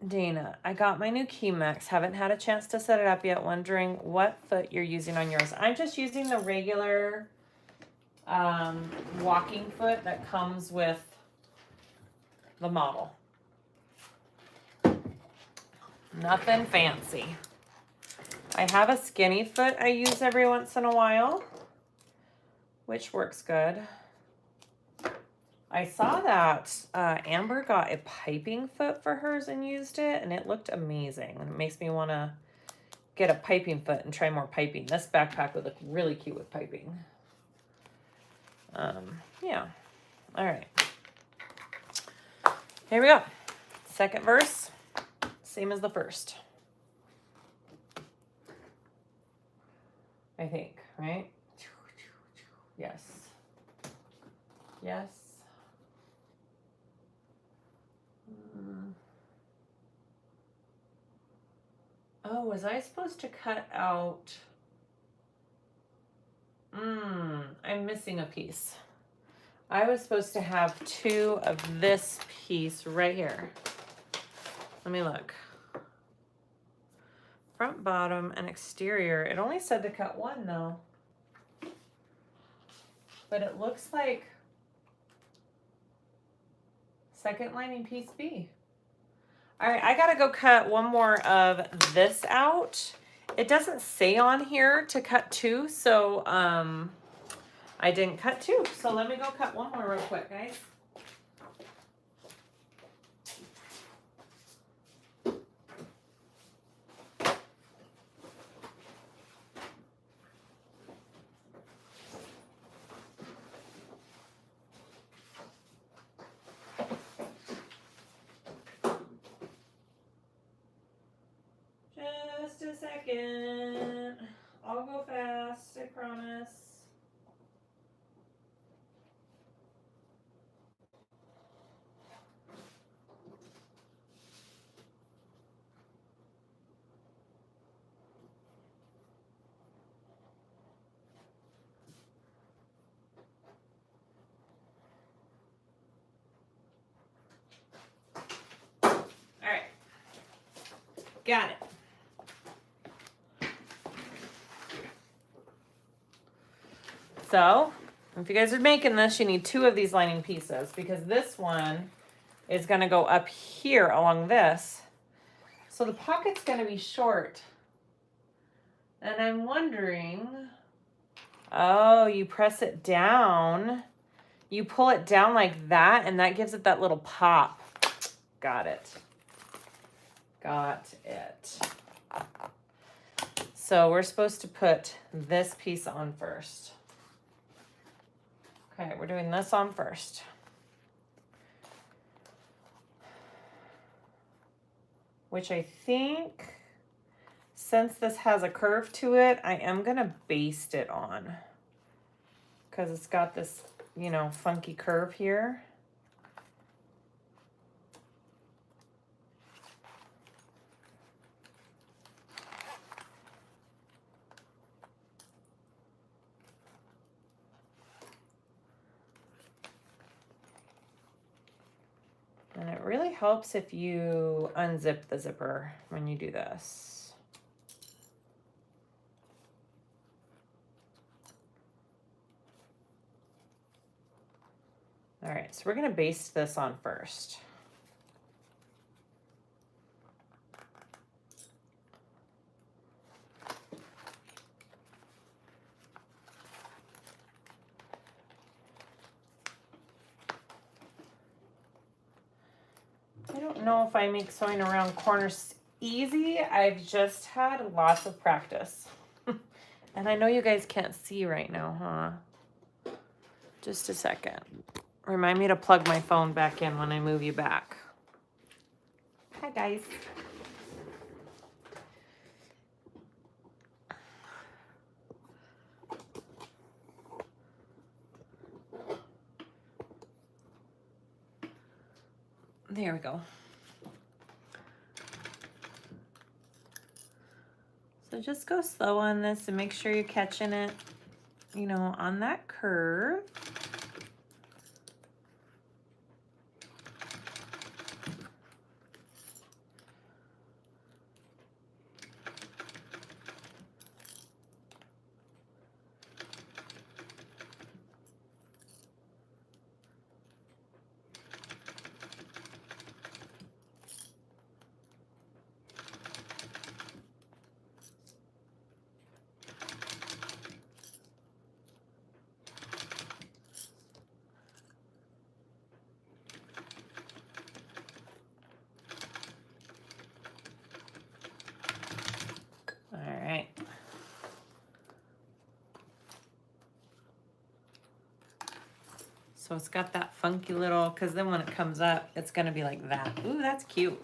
Dana, I got my new Keymax. Haven't had a chance to set it up yet. Wondering what foot you're using on yours. I'm just using the regular walking foot that comes with the model. Nothing fancy. I have a skinny foot I use every once in a while, which works good. I saw that Amber got a piping foot for hers and used it, and it looked amazing. And it makes me want to get a piping foot and try more piping. This backpack would look really cute with piping. Yeah. All right. Here we go. Second verse, same as the first. I think, right? Yes. Yes. Oh, was I supposed to cut out? I'm missing a piece. I was supposed to have 2 of this piece right here. Let me look. Front, bottom, and exterior. It only said to cut 1 though. But it looks like second lining piece B. All right, I gotta go cut 1 more of this out. It doesn't say on here to cut 2, so I didn't cut 2. So let me go cut 1 more real quick, guys. Just a second. I'll go fast, I promise. All right. Got it. So, if you guys are making this, you need 2 of these lining pieces because this one is going to go up here along this. So the pocket's going to be short. And I'm wondering, oh, you press it down. You pull it down like that, and that gives it that little pop. Got it. Got it. So we're supposed to put this piece on first. Okay, we're doing this on first. Which I think, since this has a curve to it, I am gonna baste it on. Because it's got this, you know, funky curve here. And it really helps if you unzip the zipper when you do this. All right, so we're gonna baste this on first. I don't know if I make sewing around corners easy. I've just had lots of practice. And I know you guys can't see right now, huh? Just a second. Remind me to plug my phone back in when I move you back. Hi, guys. There we go. So just go slow on this and make sure you're catching it, you know, on that curve. So it's got that funky little, because then when it comes up, it's going to be like that. Ooh, that's cute.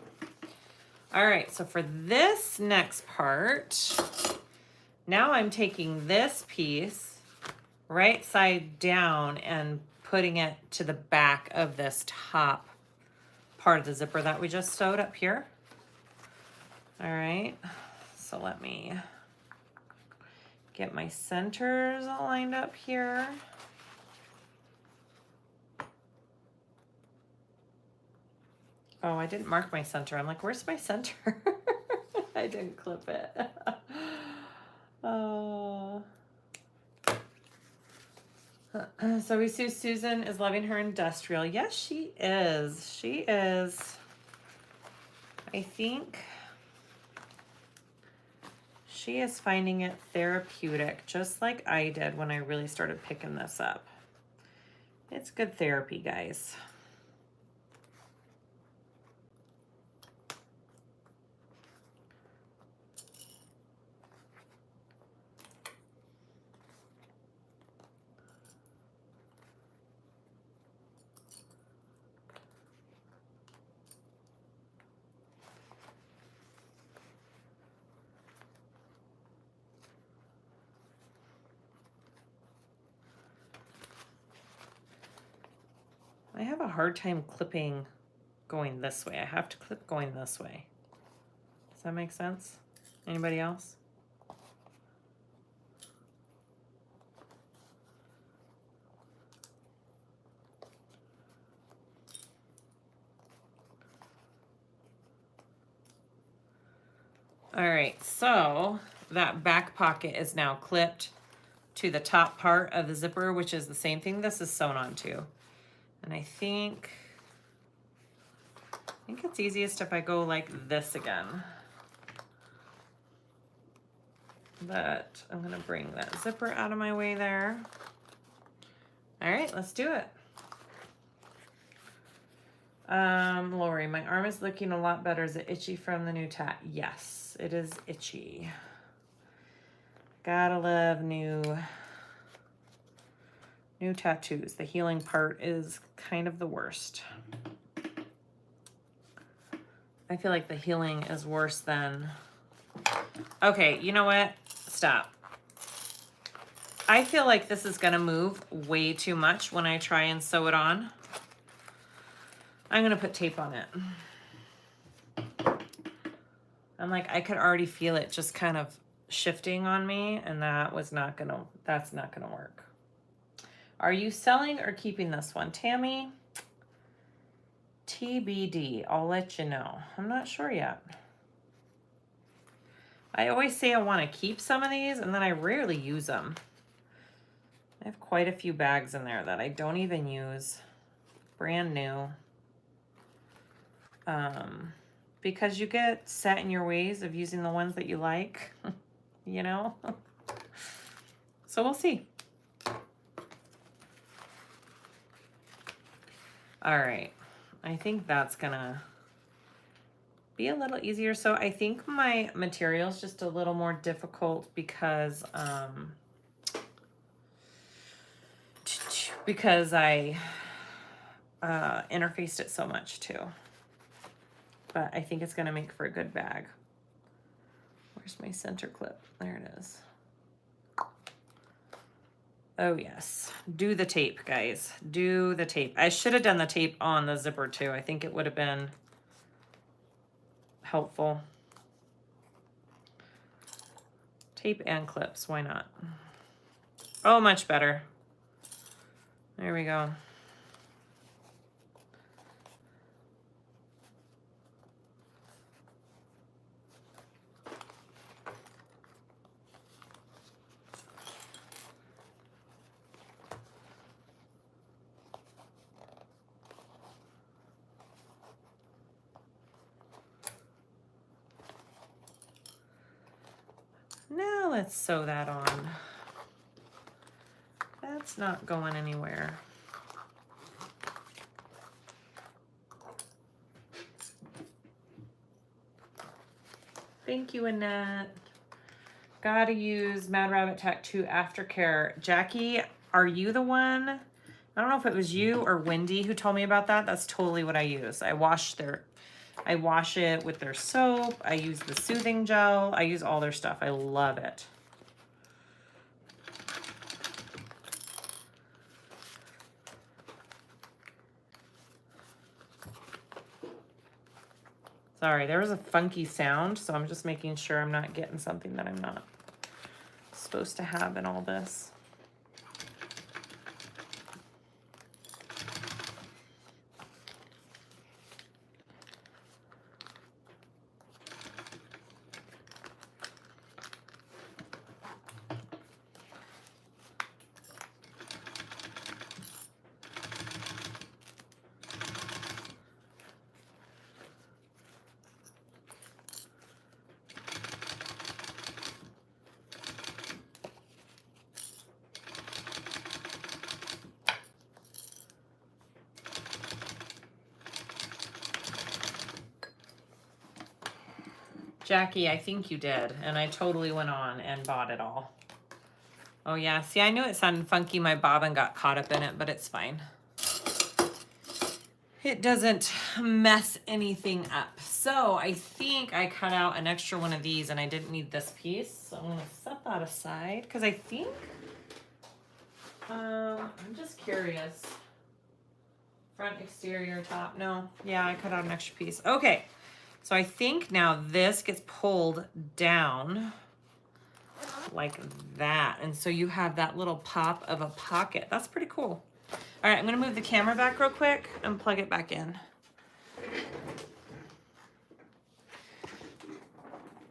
All right, so for this next part, now I'm taking this piece right side down and putting it to the back of this top part of the zipper that we just sewed up here. All right, so let me Get my centers all lined up here. Oh, I didn't mark my center. I'm like, where's my center? I didn't clip it. Oh. So we see Susan is loving her industrial. Yes, she is. She is. I think she is finding it therapeutic, just like I did when I really started picking this up. It's good therapy, guys. I have a hard time clipping going this way. I have to clip going this way. Does that make sense? Anybody else? All right, so that back pocket is now clipped to the top part of the zipper, which is the same thing this is sewn onto. And I think it's easiest if I go like this again. But I'm gonna bring that zipper out of my way there. All right, let's do it. Lori, my arm is looking a lot better. Is it itchy from the new tat? Yes, it is itchy. Gotta love new tattoos. The healing part is kind of the worst. I feel like the healing is worse than... Okay, you know what? Stop. I feel like this is gonna move way too much when I try and sew it on. I'm gonna put tape on it. I'm like, I could already feel it just kind of shifting on me, and that's not gonna work. Are you selling or keeping this one? Tammy, TBD, I'll let you know. I'm not sure yet. I always say I want to keep some of these, and then I rarely use them. I have quite a few bags in there that I don't even use. Brand new. Because you get set in your ways of using the ones that you like, you know? So we'll see. All right, I think that's gonna be a little easier. So I think my material is just a little more difficult because I interfaced it so much too. But I think it's gonna make for a good bag. Where's my center clip? There it is. Oh yes, do the tape, guys. Do the tape. I should have done the tape on the zipper too. I think it would have been helpful. Tape and clips, why not? Oh, much better. There we go. Now let's sew that on. That's not going anywhere. Thank you, Annette. Gotta use Mad Rabbit Tattoo Aftercare. Jackie, are you the one? I don't know if it was you or Wendy who told me about that. That's totally what I use. I wash it with their soap. I use the soothing gel. I use all their stuff. I love it. Sorry, there was a funky sound, so I'm just making sure I'm not getting something that I'm not supposed supposed to have in all this. Jackie, I think you did, and I totally went on and bought it all. Oh yeah, see, I knew it sounded funky. My bobbin got caught up in it, but it's fine. It doesn't mess anything up. So I think I cut out an extra one of these and I didn't need this piece. So I'm gonna set that aside because I think, I'm just curious. Front, exterior, top, no. Yeah, I cut out an extra piece. Okay. So I think now this gets pulled down like that. And so you have that little pop of a pocket. That's pretty cool. All right, I'm gonna move the camera back real quick and plug it back in.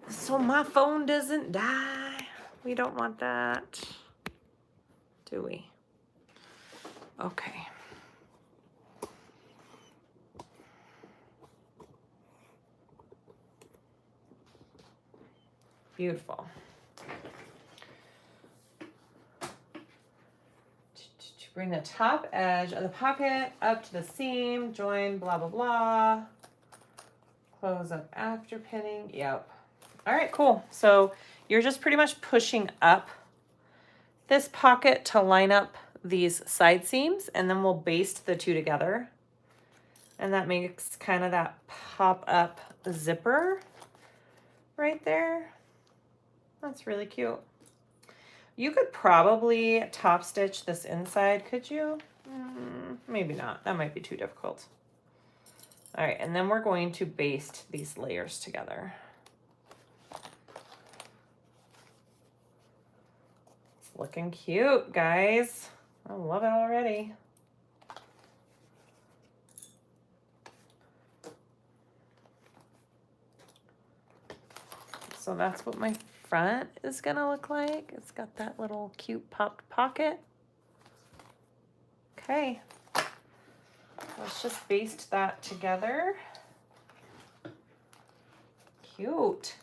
So my phone doesn't die. We don't want that, do we? Okay. Beautiful. Bring the top edge of the pocket up to the seam, join, blah, blah, blah. Close up after pinning. Yep. All right, cool. So you're just pretty much pushing up this pocket to line up these side seams, and then we'll baste the two together. And that makes kind of that pop up zipper right there. That's really cute. You could probably top stitch this inside, could you? Maybe not. That might be too difficult. All right, and then we're going to baste these layers together. It's looking cute, guys. I love it already. So that's what my front is gonna look like. It's got that little cute popped pocket. Okay, let's just baste that together. Cute.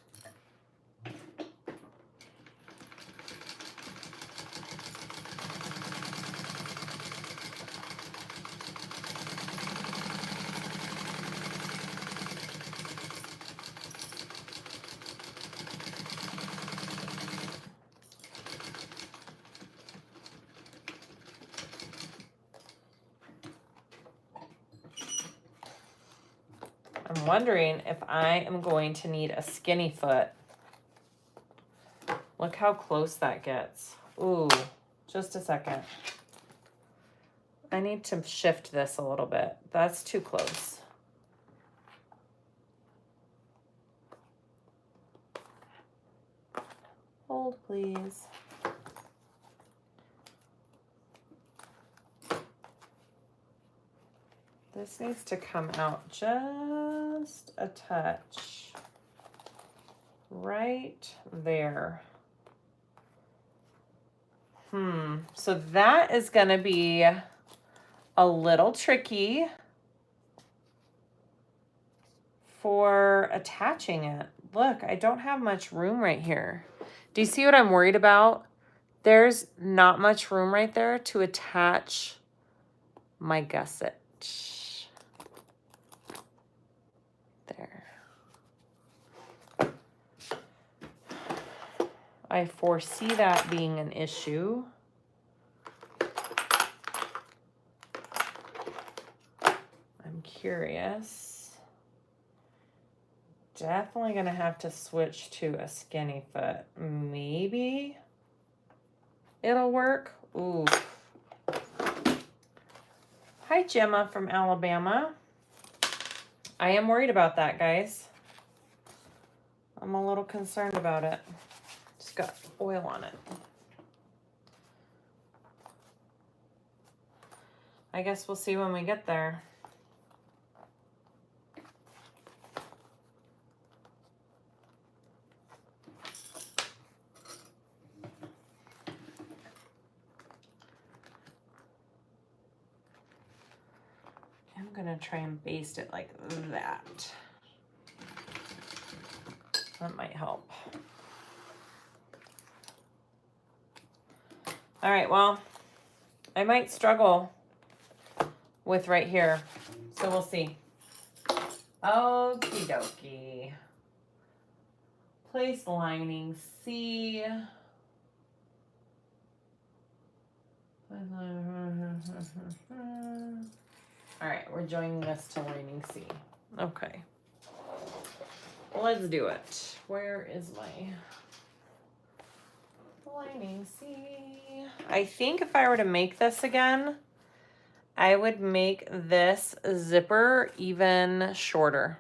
I'm wondering if I am going to need a skinny foot. Look how close that gets. Ooh, just a second. I need to shift this a little bit. That's too close. Hold, please. This needs to come out just a touch. Right there. So that is gonna be a little tricky for attaching it. Look, I don't have much room right here. Do you see what I'm worried about? There's not much room right there to attach my gusset. There. I foresee that being an issue. I'm curious. Definitely gonna have to switch to a skinny foot. Maybe it'll work. Ooh. Hi, Gemma from Alabama. I am worried about that, guys. I'm a little concerned about it. Just got oil on it. I guess we'll see when we get there. I'm gonna try and baste it like that. That might help. All right, well, I might struggle with right here, so we'll see. Okie dokie. Place lining C. All right, we're joining this to lining C. Okay. Let's do it. Where is my lining C? I think if I were to make this again, I would make this zipper even shorter.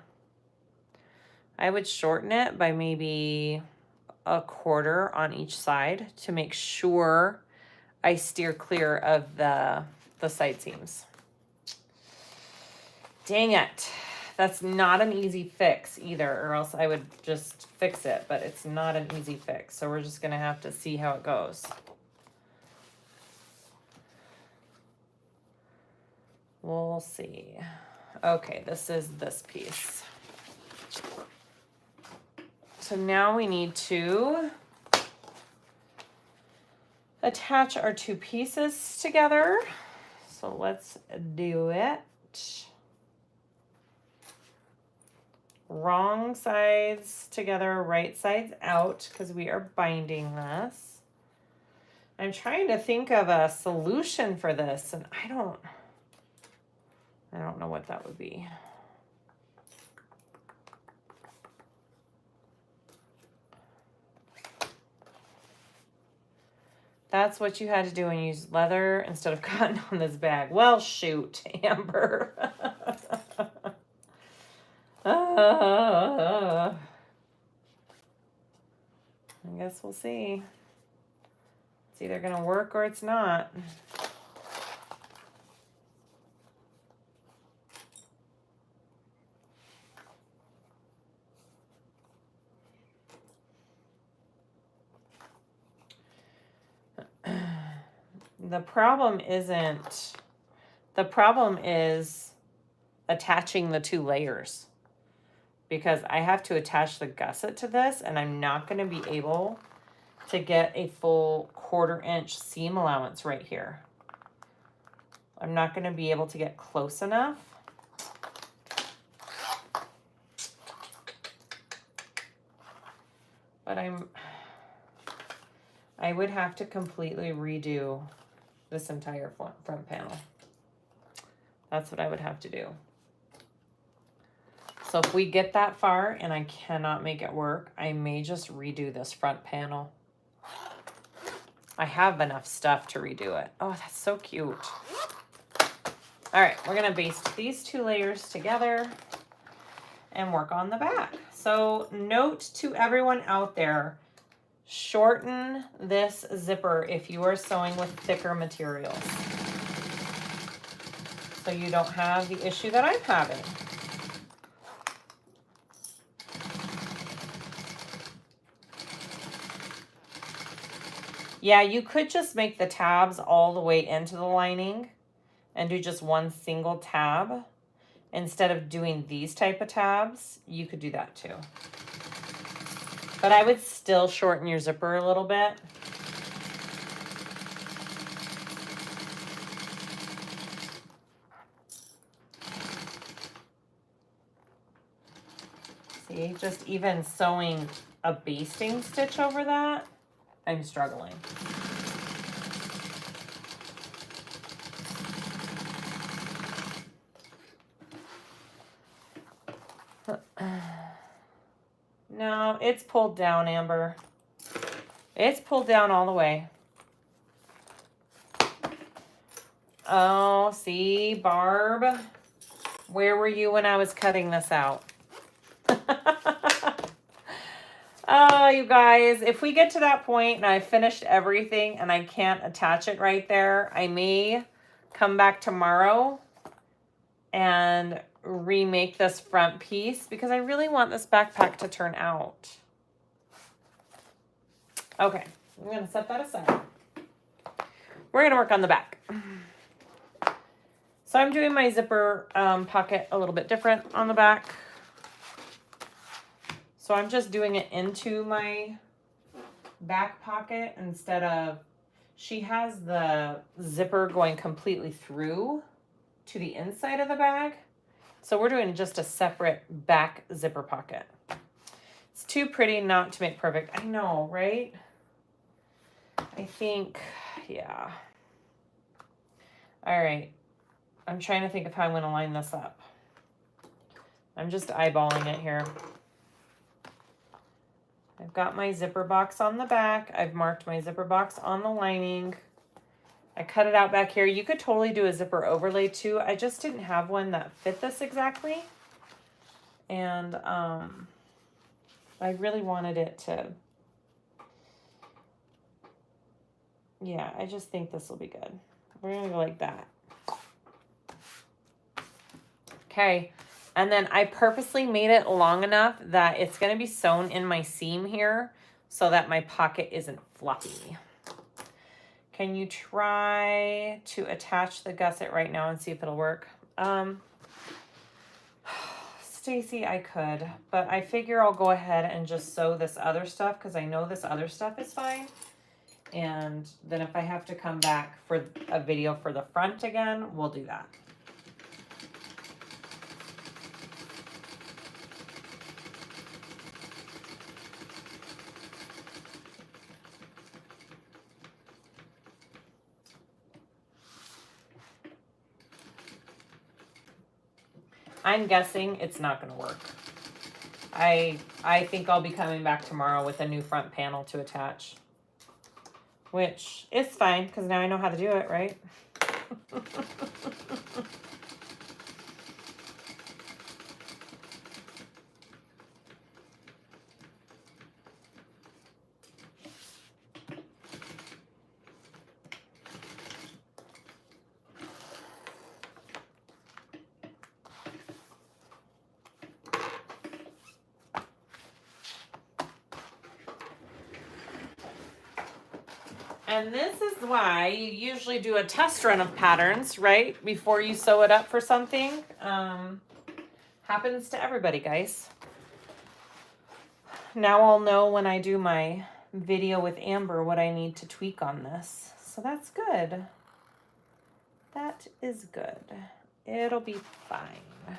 I would shorten it by maybe a quarter on each side to make sure I steer clear of the side seams. Dang it. That's not an easy fix either, or else I would just fix it, but it's not an easy fix. So we're just gonna have to see how it goes. We'll see. Okay, this is this piece. So now we need to attach our two pieces together. So let's do it. Wrong sides together, right sides out, because we are binding this. I'm trying to think of a solution for this, and I don't know what that would be. That's what you had to do when you used leather instead of cotton on this bag. Well, shoot, Amber. I guess we'll see. It's either going to work or it's not. The problem is attaching the two layers, because I have to attach the gusset to this, and I'm not going to be able to get a full 1/4 inch seam allowance right here. I'm not going to be able to get close enough. But I would have to completely redo this entire front panel. That's what I would have to do. So if we get that far and I cannot make it work, I may just redo this front panel. I have enough stuff to redo it. Oh, that's so cute. All right, we're gonna baste these two layers together and work on the back. So note to everyone out there, shorten this zipper if you are sewing with thicker materials, so you don't have the issue that I'm having. Yeah, you could just make the tabs all the way into the lining and do just one single tab. Instead of doing these type of tabs, you could do that too. But I would still shorten your zipper a little bit. See, just even sewing a basting stitch over that, I'm struggling. No, it's pulled down, Amber. It's pulled down all the way. Oh, see, Barb, where were you when I was cutting this out? Oh, you guys, if we get to that point and I finished everything and I can't attach it right there, I may come back tomorrow and remake this front piece because I really want this backpack to turn out. Okay, I'm gonna set that aside. We're gonna work on the back. So I'm doing my zipper pocket a little bit different on the back. So I'm just doing it into my back pocket instead of, she has the zipper going completely through to the inside of the bag. So we're doing just a separate back zipper pocket. It's too pretty not to make perfect. I know, right? I think, yeah. All right. I'm trying to think of how I'm going to line this up. I'm just eyeballing it here. I've got my zipper box on the back. I've marked my zipper box on the lining. I cut it out back here. You could totally do a zipper overlay too. I just didn't have one that fit this exactly. And I really wanted it to, yeah, I just think this will be good. We're going to go like that. Okay. And then I purposely made it long enough that it's going to be sewn in my seam here so that my pocket isn't floppy. Can you try to attach the gusset right now and see if it'll work? Stacy, I could, but I figure I'll go ahead and just sew this other stuff because I know this other stuff is fine. And then if I have to come back for a video for the front again, we'll do that. I'm guessing it's not going to work. I think I'll be coming back tomorrow with a new front panel to attach. Which is fine, because now I know how to do it, right? And this is why you usually do a test run of patterns, right? Before you sew it up for something. Happens to everybody, guys. Now I'll know when I do my video with Amber what I need to tweak on this. So that's good. That is good. It'll be fine.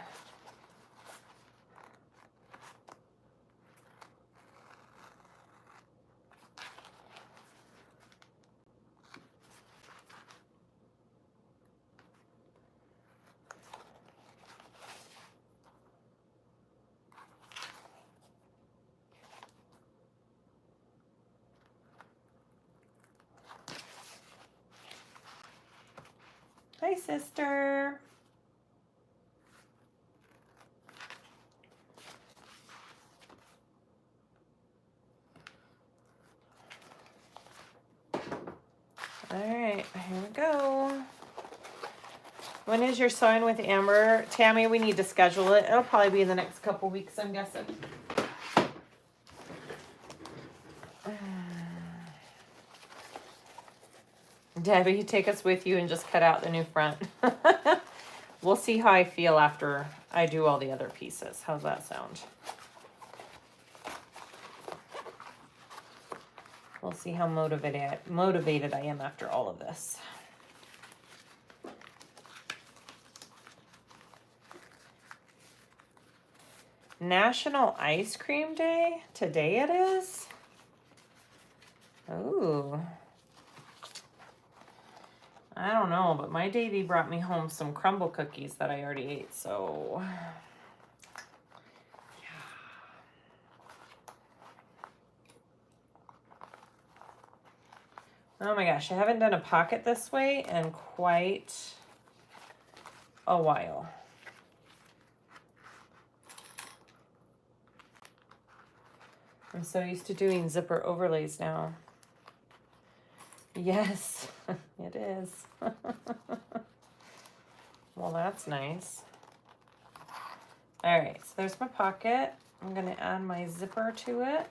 Hi, sister. All right, here we go. When is your sewing with Amber? Tammy, we need to schedule it. It'll probably be in the next couple weeks, I'm guessing. Debbie, take us with you and just cut out the new front. We'll see how I feel after I do all the other pieces. How's that sound? We'll see how motivated I am after all of this. National Ice Cream Day? Today it is? Ooh. I don't know, but my Davy brought me home some crumble cookies that I already ate, so... Oh my gosh, I haven't done a pocket this way in quite a while. I'm so used to doing zipper overlays now. Yes, it is. Well, that's nice. All right, so there's my pocket. I'm gonna add my zipper to it.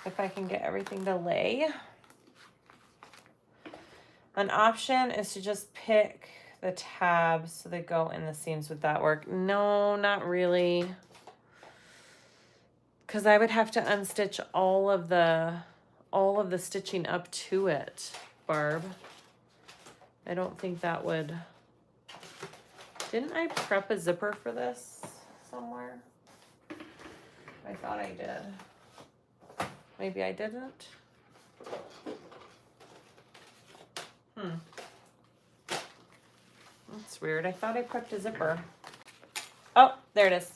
If I can get everything to lay. An option is to just pick the tabs so they go in the seams. Would that work? No, not really. Because I would have to unstitch all of the stitching up to it, Barb. I don't think that would. Didn't I prep a zipper for this somewhere? I thought I did. Maybe I didn't. That's weird. I thought I prepped a zipper. Oh, there it is.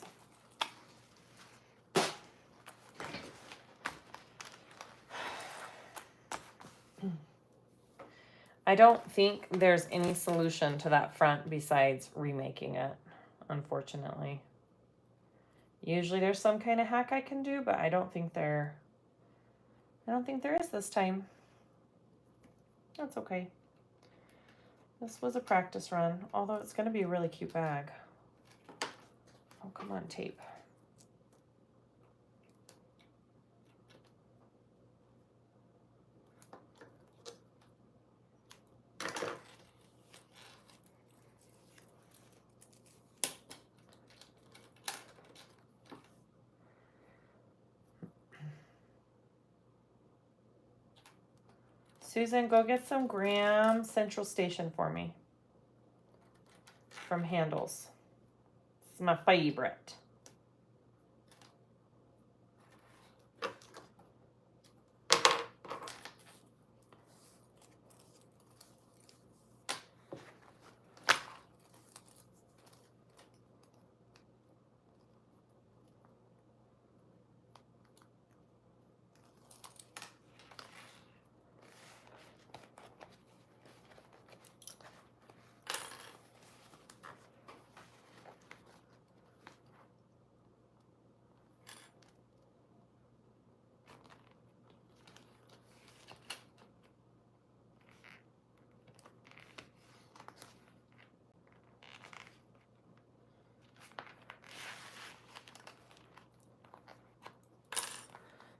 I don't think there's any solution to that front besides remaking it, unfortunately. Usually there's some kind of hack I can do, but I don't think there is this time. That's okay. This was a practice run, although it's going to be a really cute bag. Oh, come on, tape. Susan, go get some Graham Central Station for me from Handles. It's my favorite.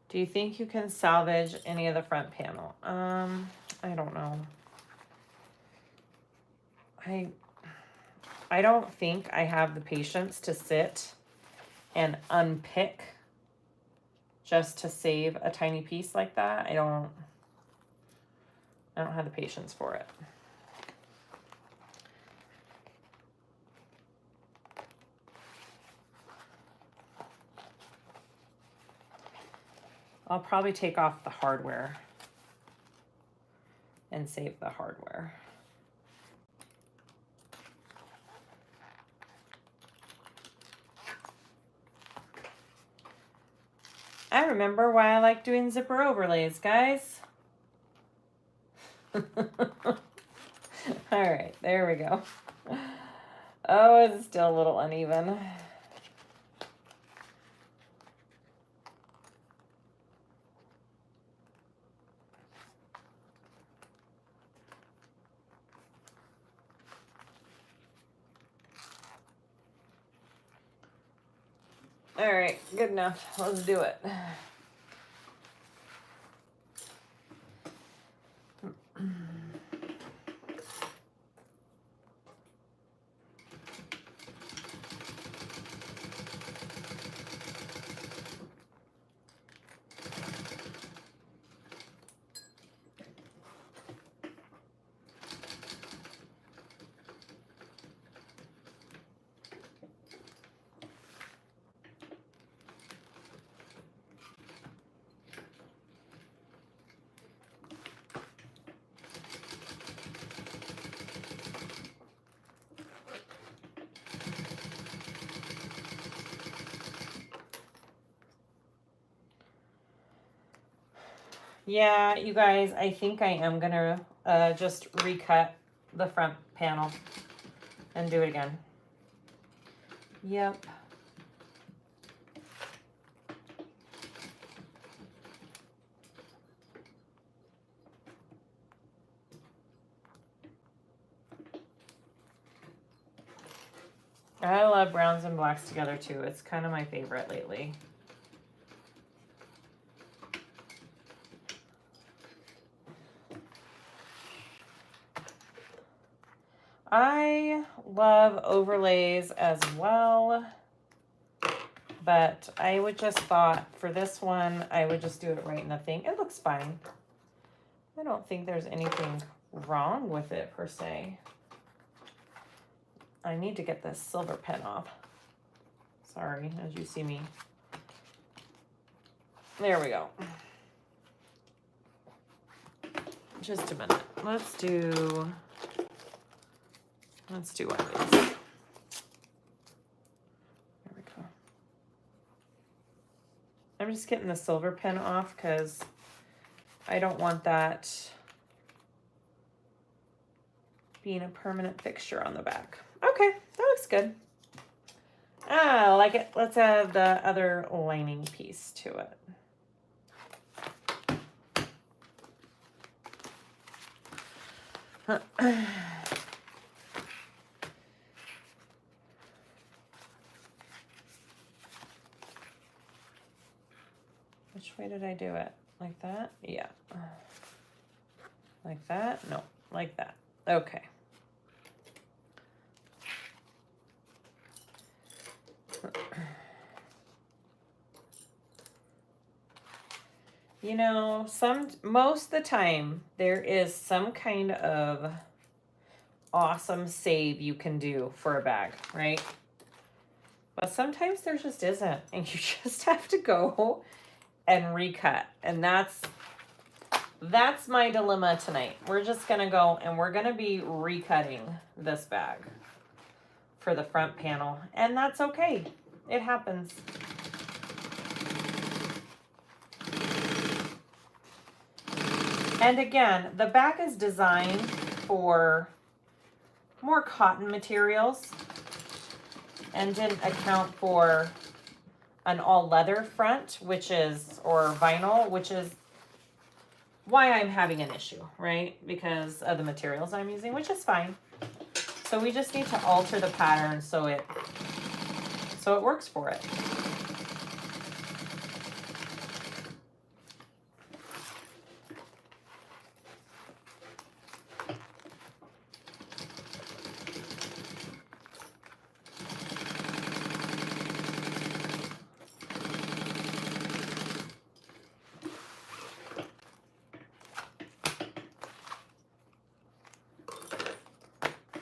Do you think you can salvage any of the front panel? I don't know. I don't think I have the patience to sit and unpick just to save a tiny piece like that. I don't have the patience for it. I'll probably take off the hardware and save the hardware. I remember why I like doing zipper overlays, guys. All right, there we go. Oh, it's still a little uneven. All right, good enough. Let's do it. Yeah, you guys, I think I am gonna just recut the front panel and do it again. Yep. I love browns and blacks together too. It's kind of my favorite lately. I love overlays as well, but I would just thought for this one, I would just do it right in the thing. It looks fine. I don't think there's anything wrong with it per se. I need to get this silver pen off. Sorry, as you see me. There we go. Just a minute. Let's do one of these. There we go. I'm just getting the silver pen off because I don't want that being a permanent fixture on the back. Okay, that looks good. I like it. Let's add the other lining piece to it. Which way did I do it? Like that? Yeah. Like that? No, like that. Okay. You know, most of the time there is some kind of awesome save you can do for a bag, right? But sometimes there just isn't, and you just have to go and recut. And that's my dilemma tonight. We're just gonna go and we're gonna be recutting this bag for the front panel, and that's okay. It happens. And again, the back is designed for more cotton materials and didn't account for an all leather front, or vinyl, which is why I'm having an issue, right? Because of the materials I'm using, which is fine. So we just need to alter the pattern so it works for it.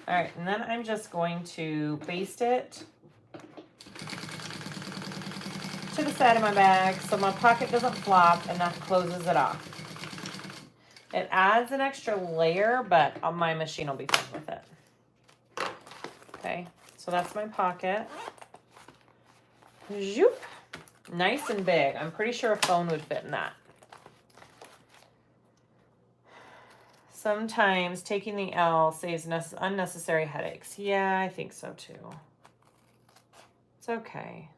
All right, and then I'm just going to baste it to the side of my bag so my pocket doesn't flop, and that closes it off. It adds an extra layer, but on my machine will be fine with it. Okay, so that's my pocket. Zoop. Nice and big. I'm pretty sure a phone would fit in that. Sometimes taking the L saves unnecessary headaches. Yeah, I think so too. It's okay.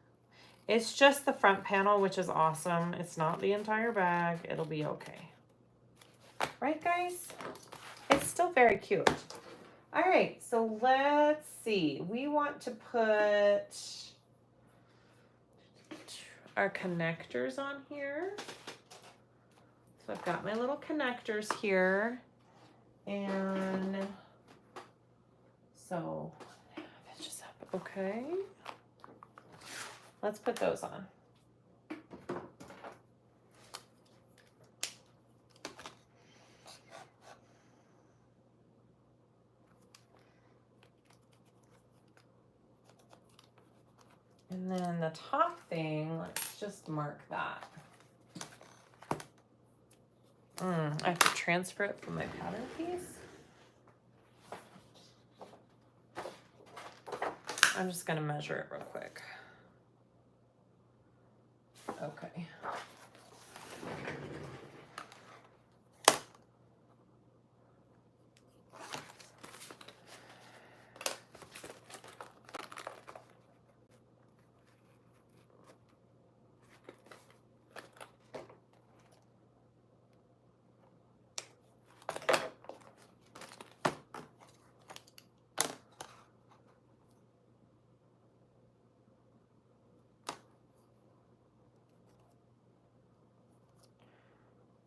It's just the front panel, which is awesome. It's not the entire bag. It'll be okay. Right, guys? It's still very cute. All right, so let's see. We want to put our connectors on here. So I've got my little connectors here. And so it's just up. Okay. Let's put those on. And then the top thing, let's just mark that. I have to transfer it from my pattern piece. I'm just going to measure it real quick. Okay.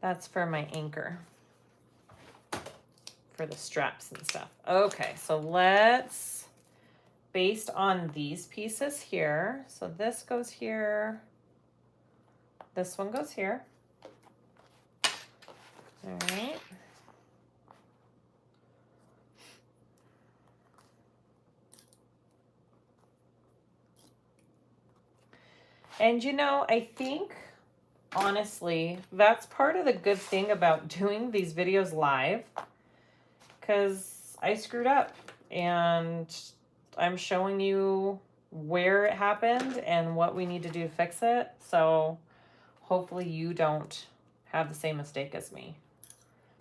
That's for my anchor, for the straps and stuff. Okay, so let's, based on these pieces here, so this goes here, this one goes here. All right. And you know, I think, honestly, that's part of the good thing about doing these videos live, because I screwed up and I'm showing you where it happened and what we need to do to fix it. So hopefully you don't have the same mistake as me.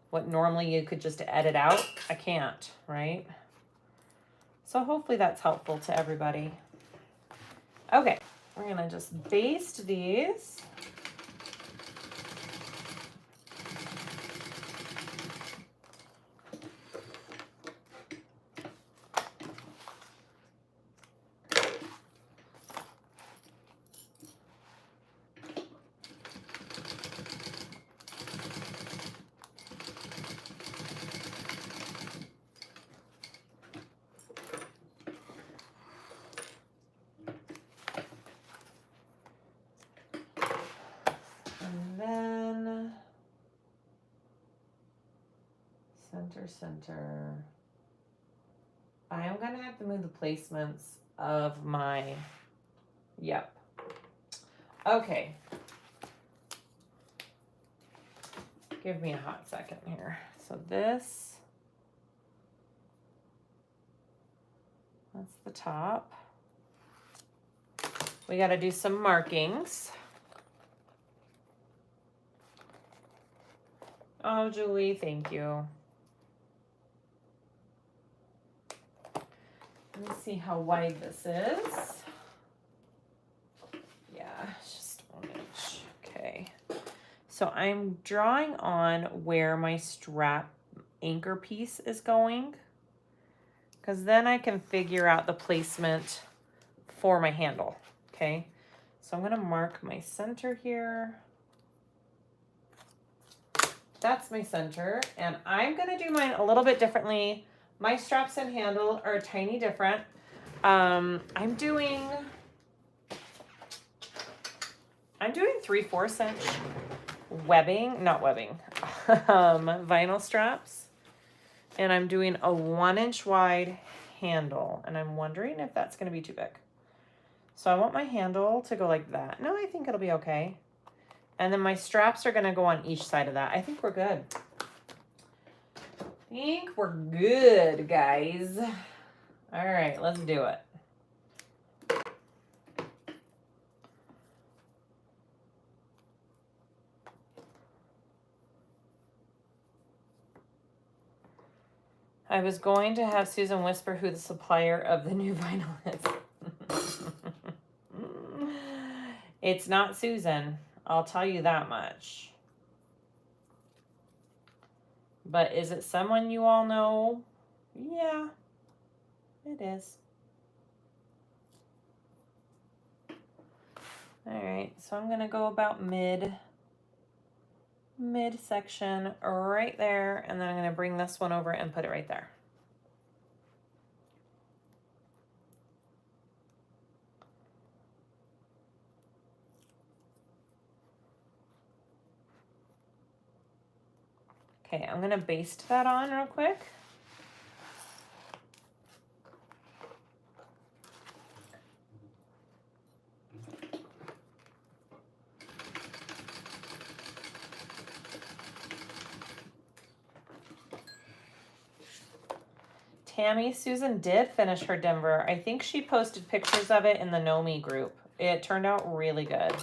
What normally you could just edit out, I can't, right? So hopefully that's helpful to everybody. Okay, we're gonna just baste these. Center. I am gonna have to move the placements of my, yep. Okay. Give me a hot second here. So this, that's the top. We gotta do some markings. Oh, Julie, thank you. Let me see how wide this is. Yeah, it's just 1 inch. Okay. So I'm drawing on where my strap anchor piece is going, because then I can figure out the placement for my handle. Okay. So I'm going to mark my center here. That's my center. And I'm going to do mine a little bit differently. My straps and handle are tiny different. I'm doing 3/4 inch webbing, not webbing, vinyl straps. And I'm doing a 1 inch wide handle. And I'm wondering if that's going to be too big. So I want my handle to go like that. No, I think it'll be okay. And then my straps are going to go on each side of that. I think we're good. I think we're good, guys. All right, let's do it. I was going to have Susan whisper who the supplier of the new vinyl is. It's not Susan. I'll tell you that much. But is it someone you all know? Yeah, it is. All right, so I'm gonna go about mid section right there, and then I'm gonna bring this one over and put it right there. Okay, I'm gonna baste that on real quick. Tammy, Susan did finish her Denver. I think she posted pictures of it in the Know Me group. It turned out really good.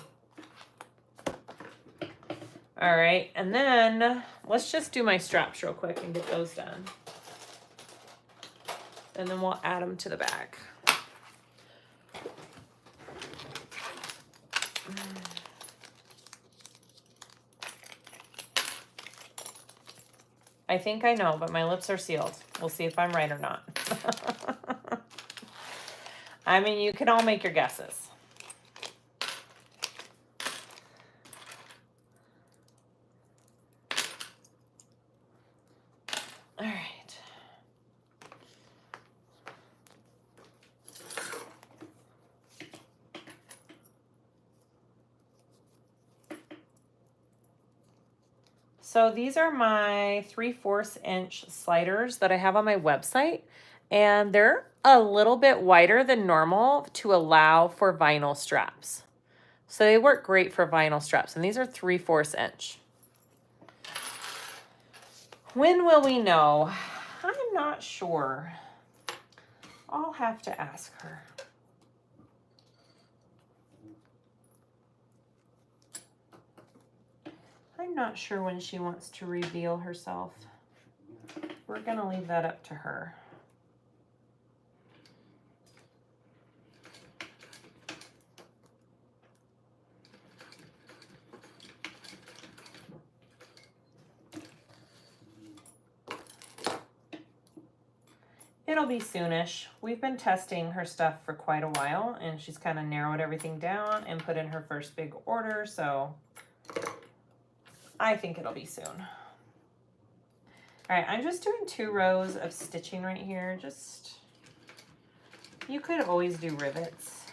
All right, and then let's just do my straps real quick and get those done. And then we'll add them to the back. I think I know, but my lips are sealed. We'll see if I'm right or not. I mean, you can all make your guesses. So these are my 3/4 inch sliders that I have on my website, and they're a little bit wider than normal to allow for vinyl straps. So they work great for vinyl straps, and these are 3/4 inch. When will we know? I'm not sure. I'll have to ask her. I'm not sure when she wants to reveal herself. We're gonna leave that up to her. It'll be soonish. We've been testing her stuff for quite a while, and she's kind of narrowed everything down and put in her first big order, so I think it'll be soon. All right, I'm just doing 2 rows of stitching right here. You could always do rivets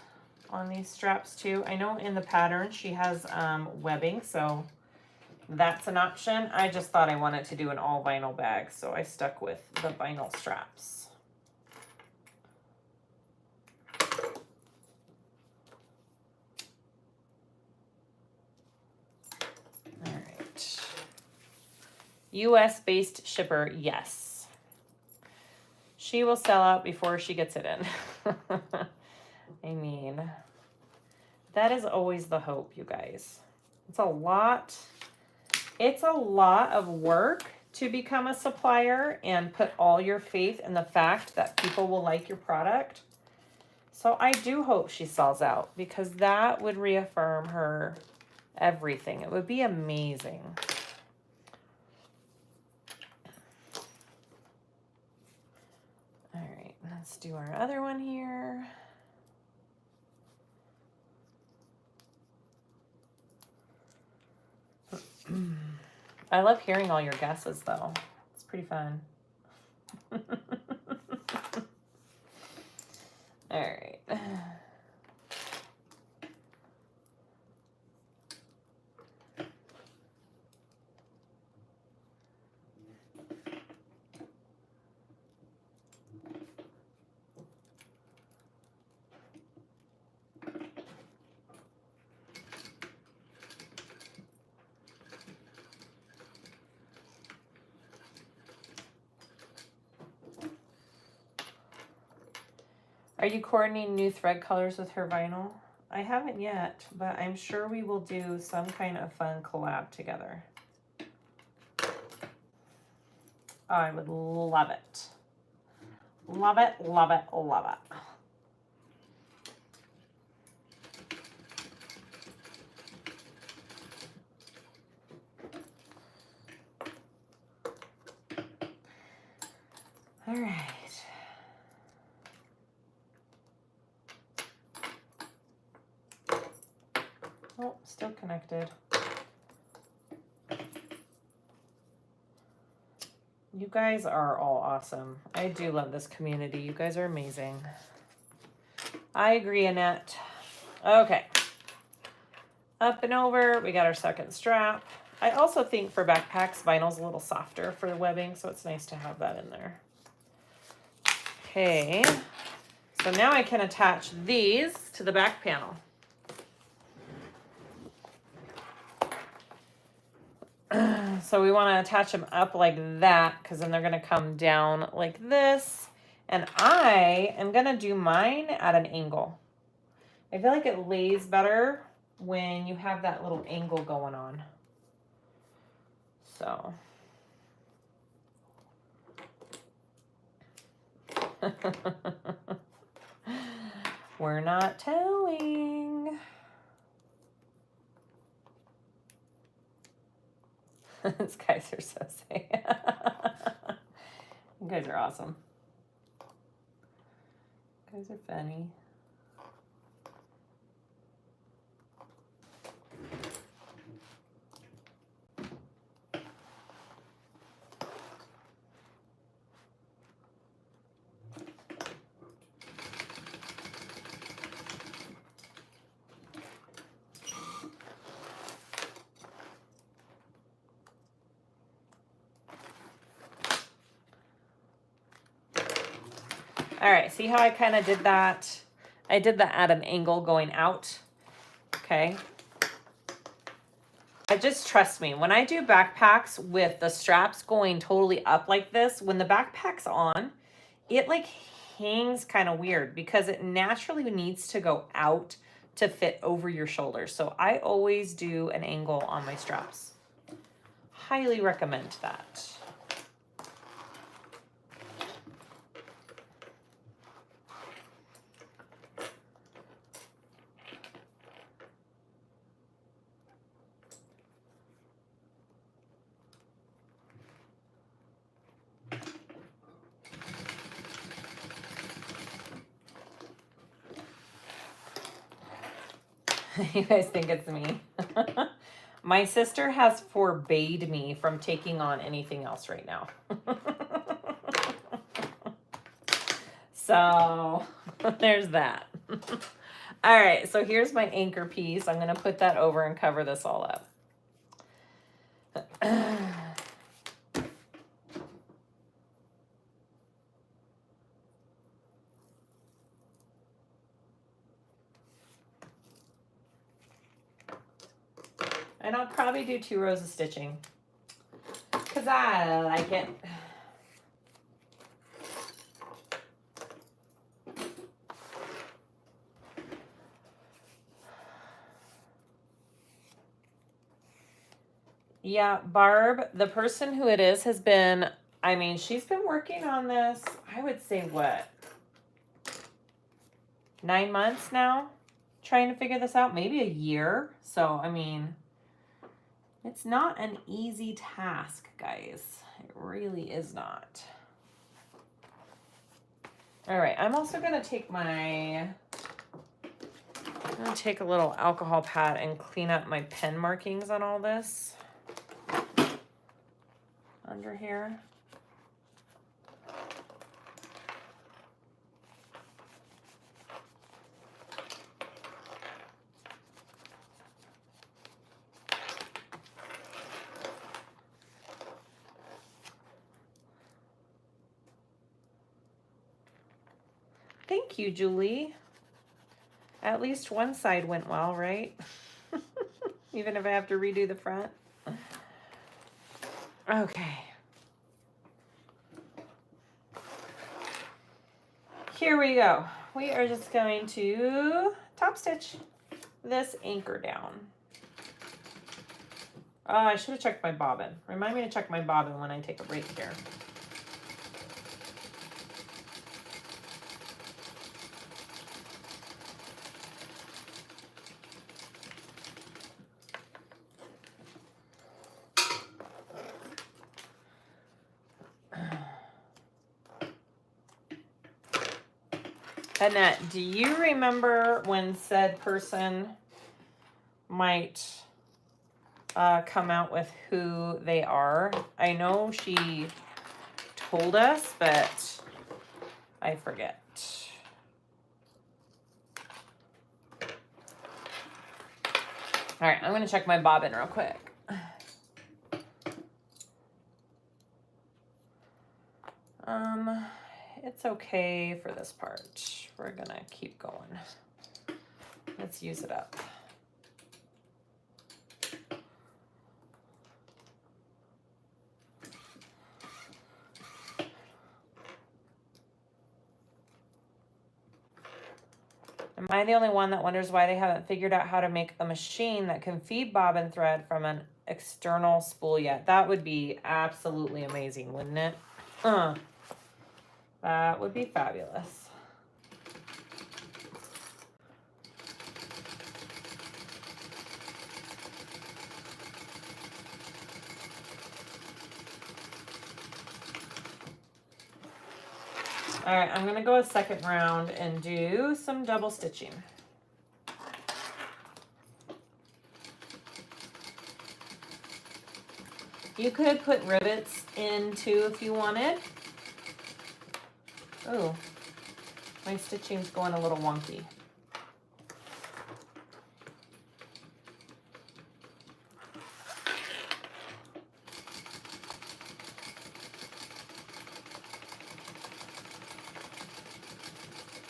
on these straps too. I know in the pattern she has webbing, so that's an option. I just thought I wanted to do an all vinyl bag, so I stuck with the vinyl straps. All right. US based shipper, yes. She will sell out before she gets it in. I mean, that is always the hope, you guys. It's a lot of work to become a supplier and put all your faith in the fact that people will like your product. So I do hope she sells out, because that would reaffirm her everything. It would be amazing. All right, let's do our other one here. I love hearing all your guesses, though. It's pretty fun. All right. Are you coordinating new thread colors with her vinyl? I haven't yet, but I'm sure we will do some kind of fun collab together. Oh, I would love it. Love it, love it, love it. All right. Oh, still connected. You guys are all awesome. I do love this community. You guys are amazing. I agree, Annette. Okay. Up and over. We got our second strap. I also think for backpacks, vinyl's a little softer for the webbing, so it's nice to have that in there. Okay. So now I can attach these to the back panel. So we want to attach them up like that, because then they're going to come down like this. And I am going to do mine at an angle. I feel like it lays better when you have that little angle going on. So. We're not telling. These guys are so sick. You guys are awesome. You guys are funny. All right, see how I kind of did that? I did that at an angle going out, okay? Just trust me, when I do backpacks with the straps going totally up like this, when the backpack's on, it like hangs kind of weird because it naturally needs to go out to fit over your shoulders. So I always do an angle on my straps. Highly recommend that. You guys think it's me. My sister has forbade me from taking on anything else right now. So there's that. All right, so here's my anchor piece. I'm going to put that over and cover this all up. And I'll probably do 2 rows of stitching because I like it. Yeah, Barb, the person who it is has been, I mean, she's been working on this, I would say what, 9 months now, trying to figure this out, maybe a year. So, I mean, it's not an easy task, guys. It really is not. All right, I'm also gonna take I'm gonna take a little alcohol pad and clean up my pen markings on all this. Under here. Thank you, Julie. At least one side went well, right? Even if I have to redo the front. Okay. Here we go. We are just going to top stitch this anchor down. Oh, I should have checked my bobbin. Remind me to check my bobbin when I take a break here. Annette, do you remember when said person might come out with who they are? I know she told us, but I forget. All right, I'm going to check my bobbin real quick. It's okay for this part. We're gonna keep going. Let's use it up. Am I the only one that wonders why they haven't figured out how to make a machine that can feed bobbin thread from an external spool yet? That would be absolutely amazing, wouldn't it? That would be fabulous. All right, I'm gonna go a second round and do some double stitching. You could put rivets in too if you wanted. Oh, my stitching's going a little wonky.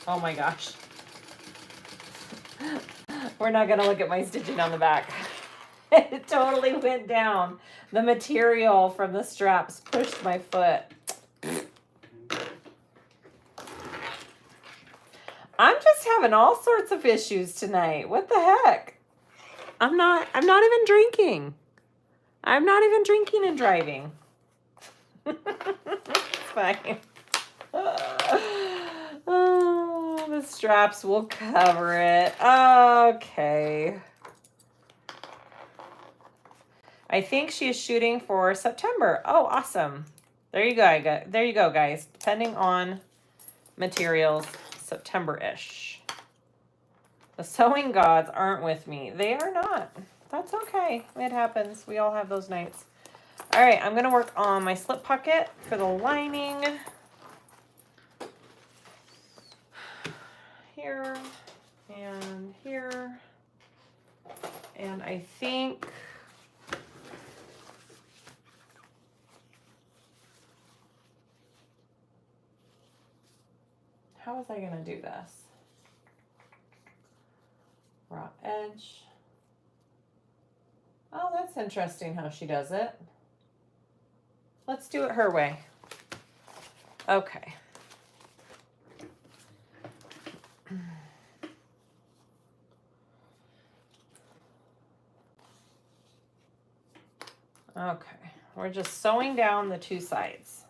Oh my gosh. We're not gonna look at my stitching on the back. It totally went down. The material from the straps pushed my foot. I'm just having all sorts of issues tonight. What the heck? I'm not even drinking. I'm not even drinking and driving. It's fine. Oh, the straps will cover it. Okay. I think she is shooting for September. Oh, awesome. There you go. There you go, guys. Depending on materials, September-ish. The sewing gods aren't with me. They are not. That's okay. It happens. We all have those nights. All right, I'm going to work on my slip pocket for the lining. Here and here. And I think how was I going to do this? Raw edge. Oh, that's interesting how she does it. Let's do it her way. Okay. Okay, we're just sewing down the two sides.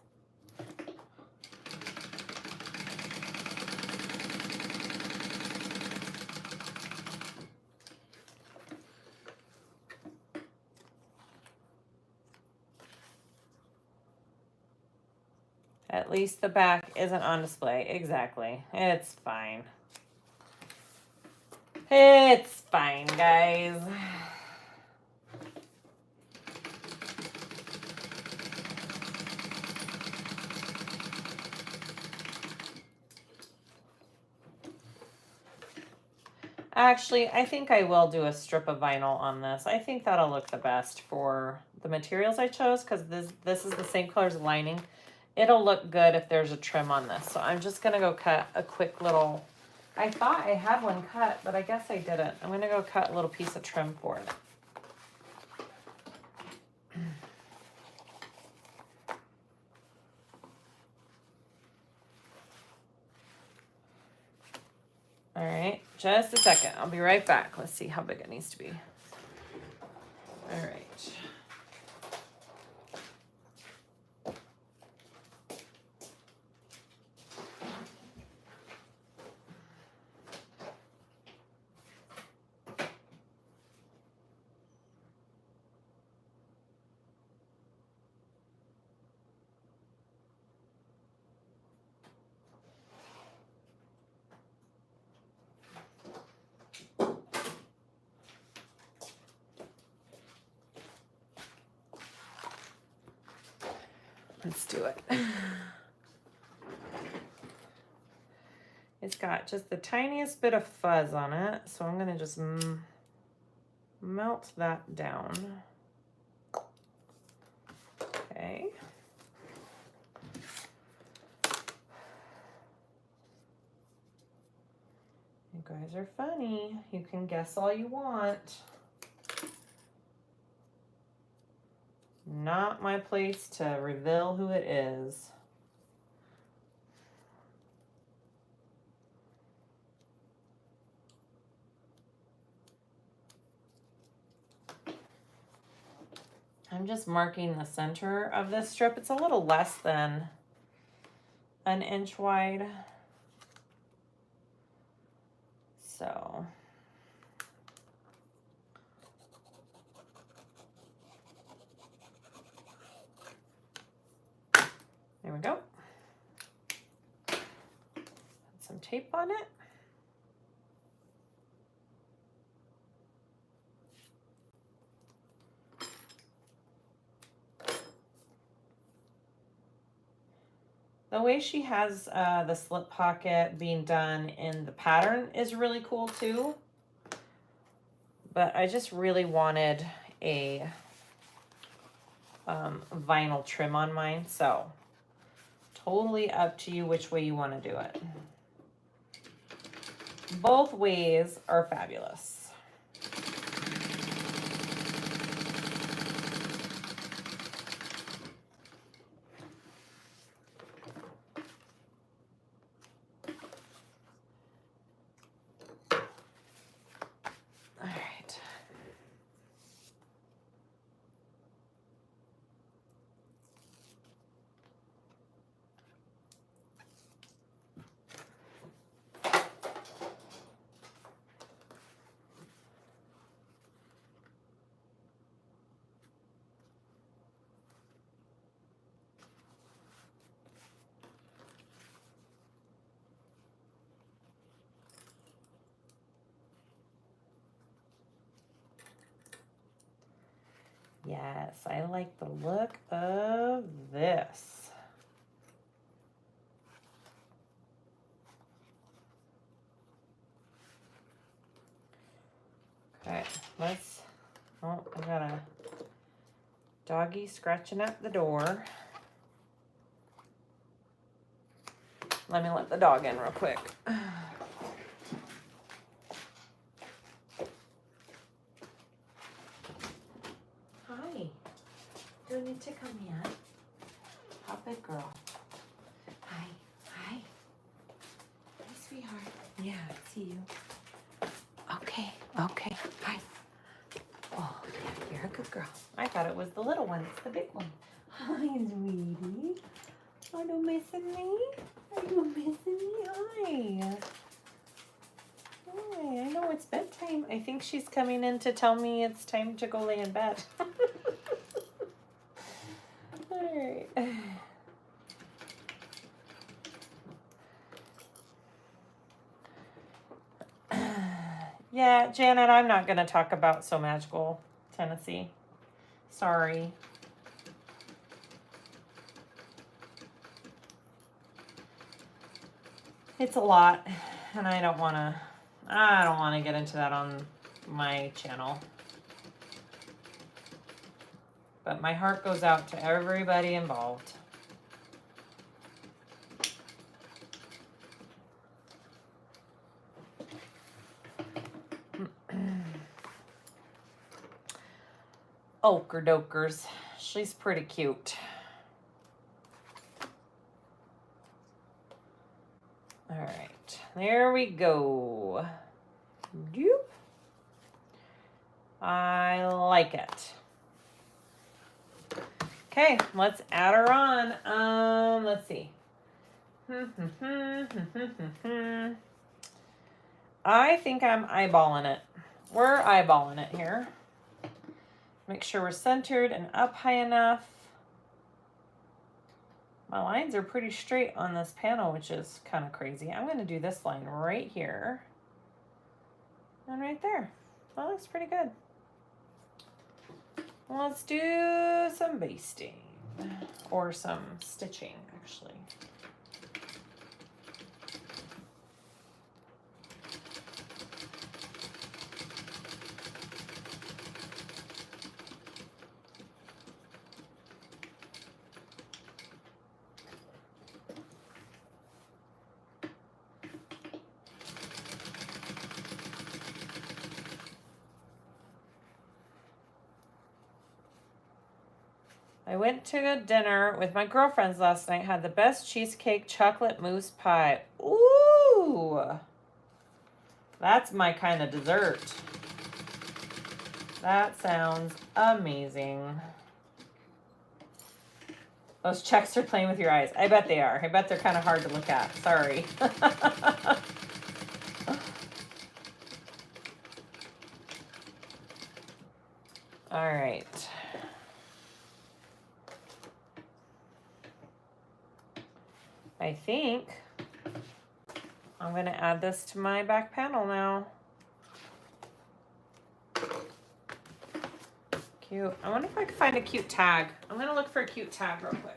At least the back isn't on display. Exactly. It's fine. It's fine, guys. Actually, I think I will do a strip of vinyl on this. I think that'll look the best for the materials I chose because this is the same color as the lining. It'll look good if there's a trim on this. So I'm just going to go cut a quick little, I thought I had one cut, but I guess I didn't. I'm going to go cut a little piece of trim for it. All right, just a second. I'll be right back. Let's see how big it needs to be. All right. Let's do it. It's got just the tiniest bit of fuzz on it, so I'm going to just melt that down. Okay. You guys are funny. You can guess all you want. Not my place to reveal who it is. I'm just marking the center of this strip. It's a little less than an inch wide. So there we go. Put some tape on it. The way she has the slip pocket being done in the pattern is really cool too. But I just really wanted a vinyl trim on mine, so totally up to you which way you want to do it. Both ways are fabulous. All right. Yes, I like the look of this. Okay, let's, oh, I got a doggy scratching at the door. Let me let the dog in real quick. Hi. Do you need to come in? How big girl? Hi. Hi. Hi, sweetheart. Yeah, I see you. Okay. Okay. Hi. Oh, yeah, you're a good girl. I thought it was the little one. It's the big one. Hi, sweetie. Are you missing me? Are you missing me? Hi. Hi. I know it's bedtime. I think she's coming in to tell me it's time to go lay in bed. All right. Yeah, Janet, I'm not going to talk about So Magical, Tennessee. Sorry. It's a lot, and I don't want to get into that on my channel. But my heart goes out to everybody involved. Oker dokers. She's pretty cute. All right, there we go. Doop. I like it. Okay, let's add her on. Let's see. I think I'm eyeballing it. We're eyeballing it here. Make sure we're centered and up high enough. My lines are pretty straight on this panel, which is kind of crazy. I'm going to do this line right here and right there. That looks pretty good. Let's do some basting or some stitching, actually. I went to dinner with my girlfriends last night, had the best cheesecake chocolate mousse pie. Ooh, that's my kind of dessert. That sounds amazing. Those checks are playing with your eyes. I bet they are. I bet they're kind of hard to look at. Sorry. All right. I think I'm going to add this to my back panel now. Cute. I wonder if I can find a cute tag. I'm going to look for a cute tag real quick.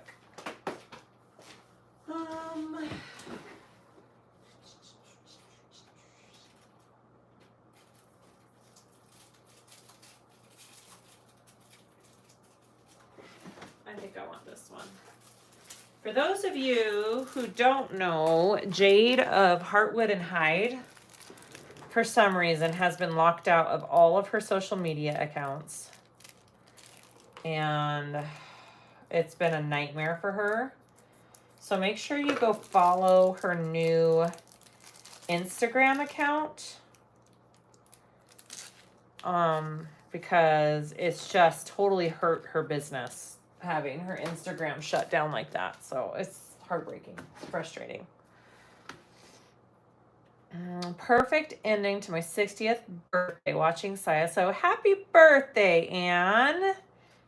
I think I want this one. For those of you who don't know, Jade of Heartwood and Hyde for some reason, has been locked out of all of her social media accounts. And it's been a nightmare for her. So make sure you go follow her new Instagram account. Because it's just totally hurt her business having her Instagram shut down like that. So it's heartbreaking. It's frustrating. Perfect ending to my 60th birthday watching Saya. So happy birthday, Anne.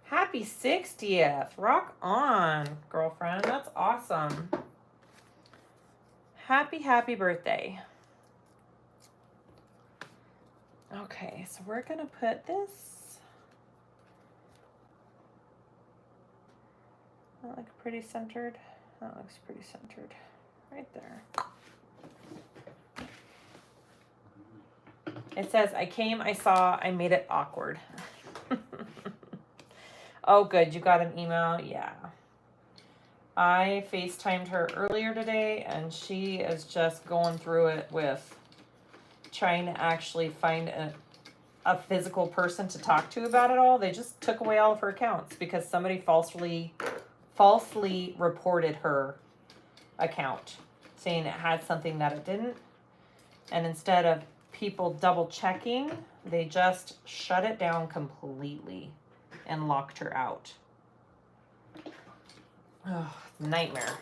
Happy 60th. Rock on, girlfriend. That's awesome. Happy birthday. Okay, so we're going to put this. That looks pretty centered. That looks pretty centered. Right there. It says, I came, I saw, I made it awkward. Oh, good. You got an email? Yeah. I FaceTimed her earlier today, and she is just going through it with trying to actually find a physical person to talk to about it all. They just took away all of her accounts because somebody falsely reported her account, saying it had something that it didn't. And instead of people double checking, they just shut it down completely and locked her out. Oh, nightmare.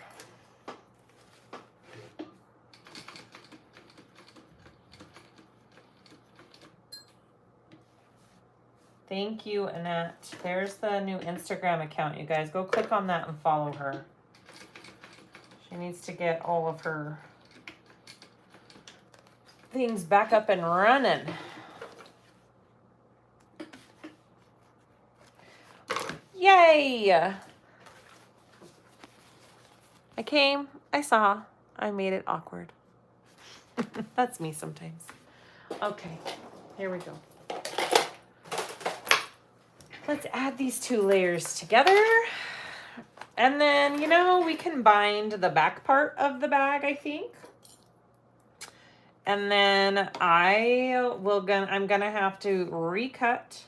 Thank you, Annette. There's the new Instagram account, you guys. Go click on that and follow her. She needs to get all of her things back up and running. Yay! I came, I saw, I made it awkward. That's me sometimes. Okay, here we go. Let's add these 2 layers together. And then, you know, we can bind the back part of the bag, I think. And then I'm gonna have to recut,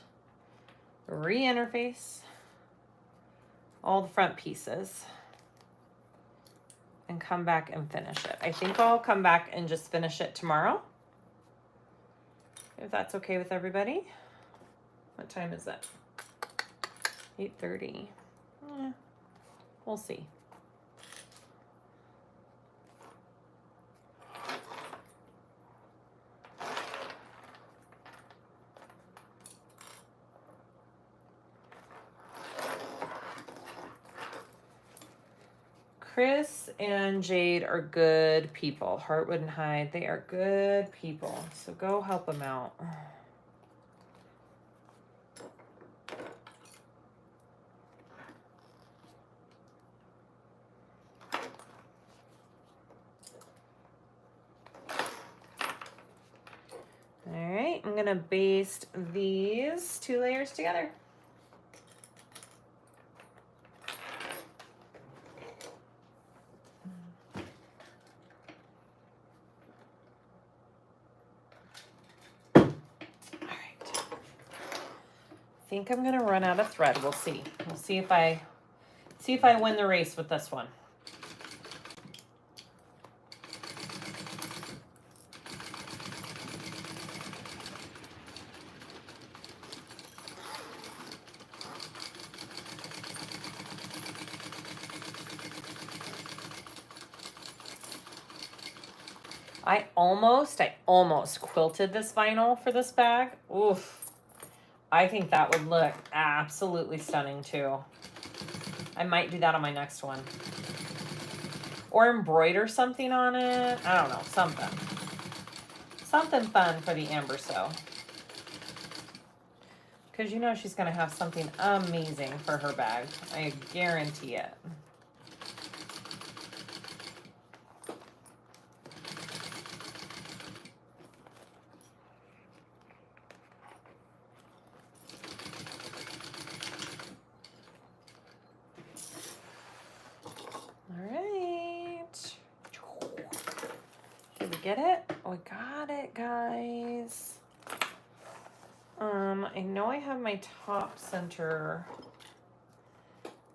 re-interface all the front pieces and come back and finish it. I think I'll come back and just finish it tomorrow, if that's okay with everybody. What time is it? 8:30. We'll see. Chris and Jade are good people. Heartwood and Hyde, they are good people. So go help them out. All right, I'm gonna baste these 2 layers together. I think I'm gonna run out of thread. We'll see. We'll see if I win the race with this one. I almost quilted this vinyl for this bag. Oof. I think that would look absolutely stunning too. I might do that on my next one. Or embroider something on it. I don't know, something. Something fun for the Amber Sew. Because you know she's going to have something amazing for her bag. I guarantee it. All right. Did we get it? Oh, we got at it, guys. I know I have my top center.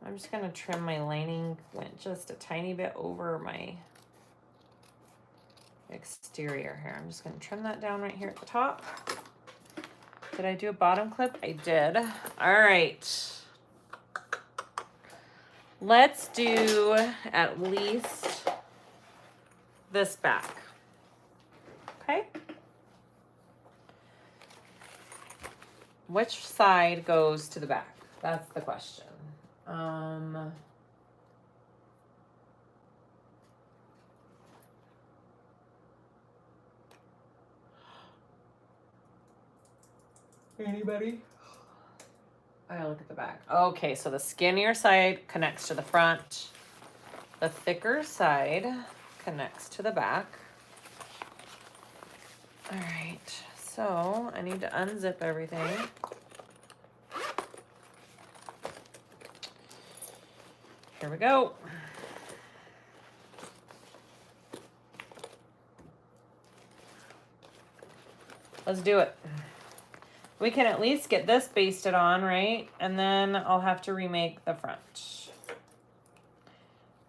I'm just gonna trim my lining, went just a tiny bit over my exterior here. I'm just gonna trim that down right here at the top. Did I do a bottom clip? I did. All right. Let's do at least this back. Okay. Which side goes to the back? That's the question. Anybody? I look at the back. Okay, so the skinnier side connects to the front. The thicker side connects to the back. All right, so I need to unzip everything. Here we go. Let's do it. We can at least get this basted on, right? And then I'll have to remake the front.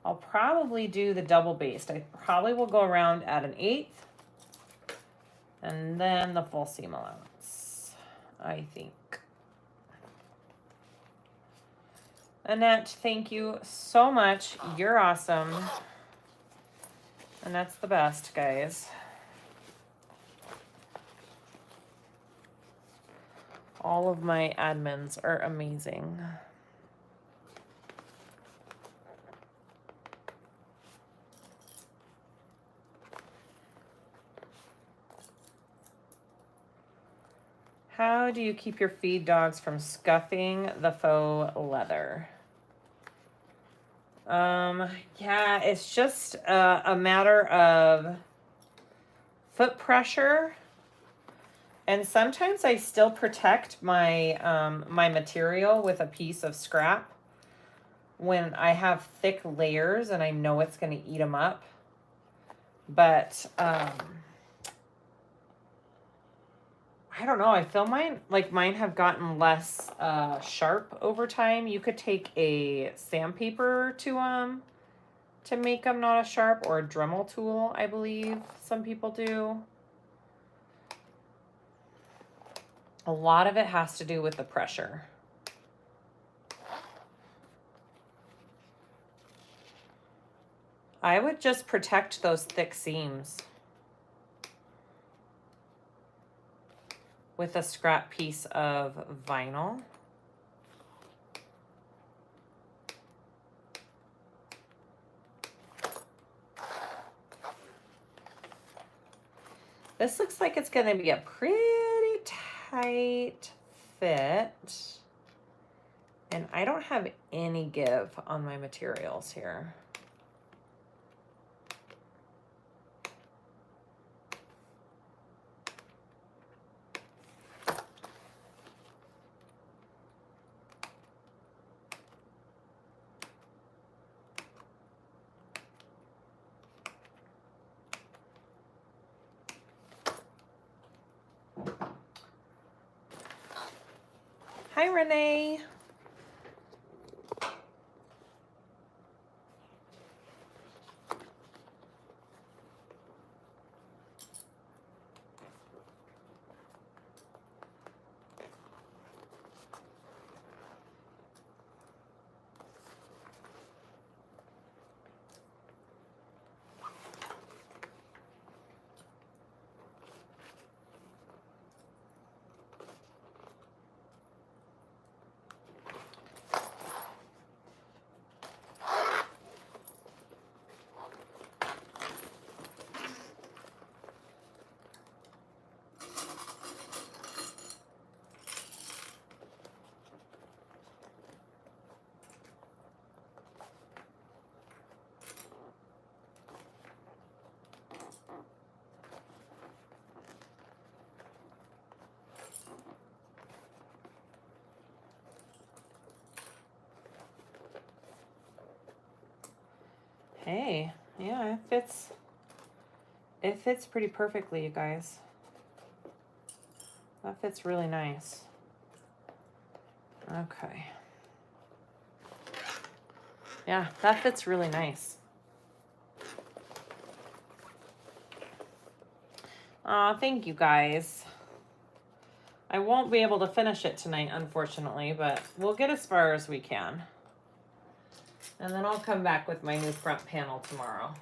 I'll probably do the double baste. I probably will go around at an 1/8 and then the full seam allowance, I think. Annette, thank you so much. You're awesome. Annette's the best, guys. All of my admins are amazing. How do you keep your feed dogs from scuffing the faux leather? Yeah, it's just a matter of foot pressure. And sometimes I still protect my my material with a piece of scrap when I have thick layers and I know it's going to eat them up. But I don't know. I feel mine have gotten less sharp over time. You could take a sandpaper to make them not as sharp, or a Dremel tool, I believe some people do. A lot of it has to do with the pressure. I would just protect those thick seams with a scrap piece of vinyl. This looks like it's going to be a pretty tight fit. And I don't have any give on my materials here. Hi, Renee. Hey, yeah, it fits. It fits pretty perfectly, you guys. That fits really nice. Okay. Yeah, that fits really nice. Aw, thank you guys. I won't be able to finish it tonight, unfortunately, but we'll get as far as we can. And then I'll come back with my new front panel tomorrow.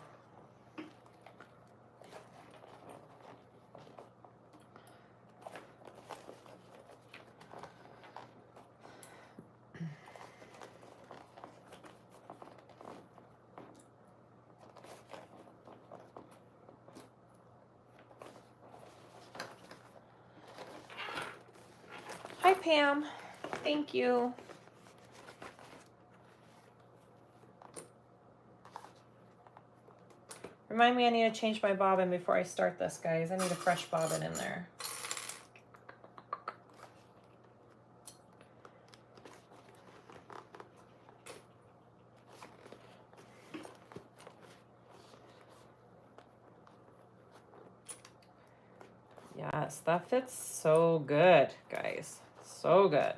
Hi, Pam. Thank you. Remind me I need to change my bobbin before I start this, guys. I need a fresh bobbin in there. Yes, that fits so good, guys. So good.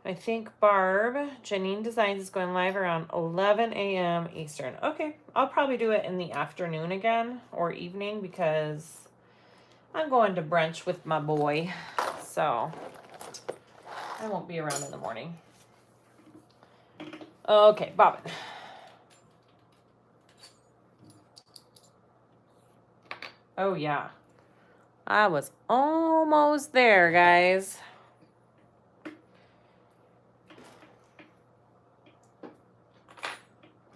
I think Barb, Janine Designs is going live around 11 a.m. Eastern. Okay, I'll probably do it in the afternoon again or evening because I'm going to brunch with my boy. So I won't be around in the morning. Okay, bobbin. Oh yeah. I was almost there, guys.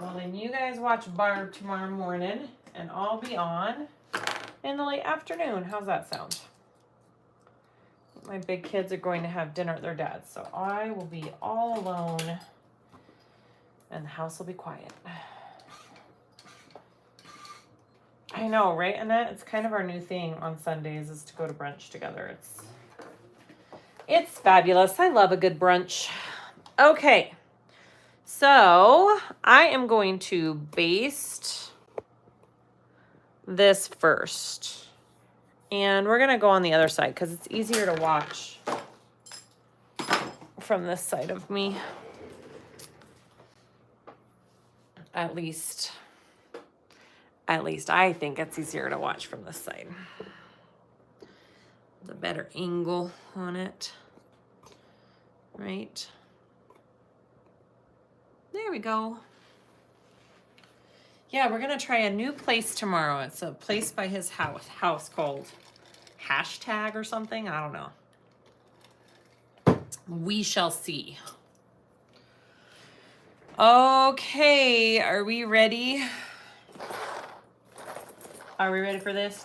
Well, then you guys watch Barb tomorrow morning, and I'll be on in the late afternoon. How's that sound? My big kids are going to have dinner at their dad's, so I will be all alone, and the house will be quiet. I know, right, Annette? It's kind of our new thing on Sundays is to go to brunch together. It's fabulous. I love a good brunch. Okay. So I am going to baste this first. And we're going to go on the other side because it's easier to watch from this side of me. At least I think it's easier to watch from this side. It's a better angle on it. Right. There we go. Yeah, we're gonna try a new place tomorrow. It's a place by his house called Hashtag or something. I don't know. We shall see. Okay, are we ready? Are we ready for this?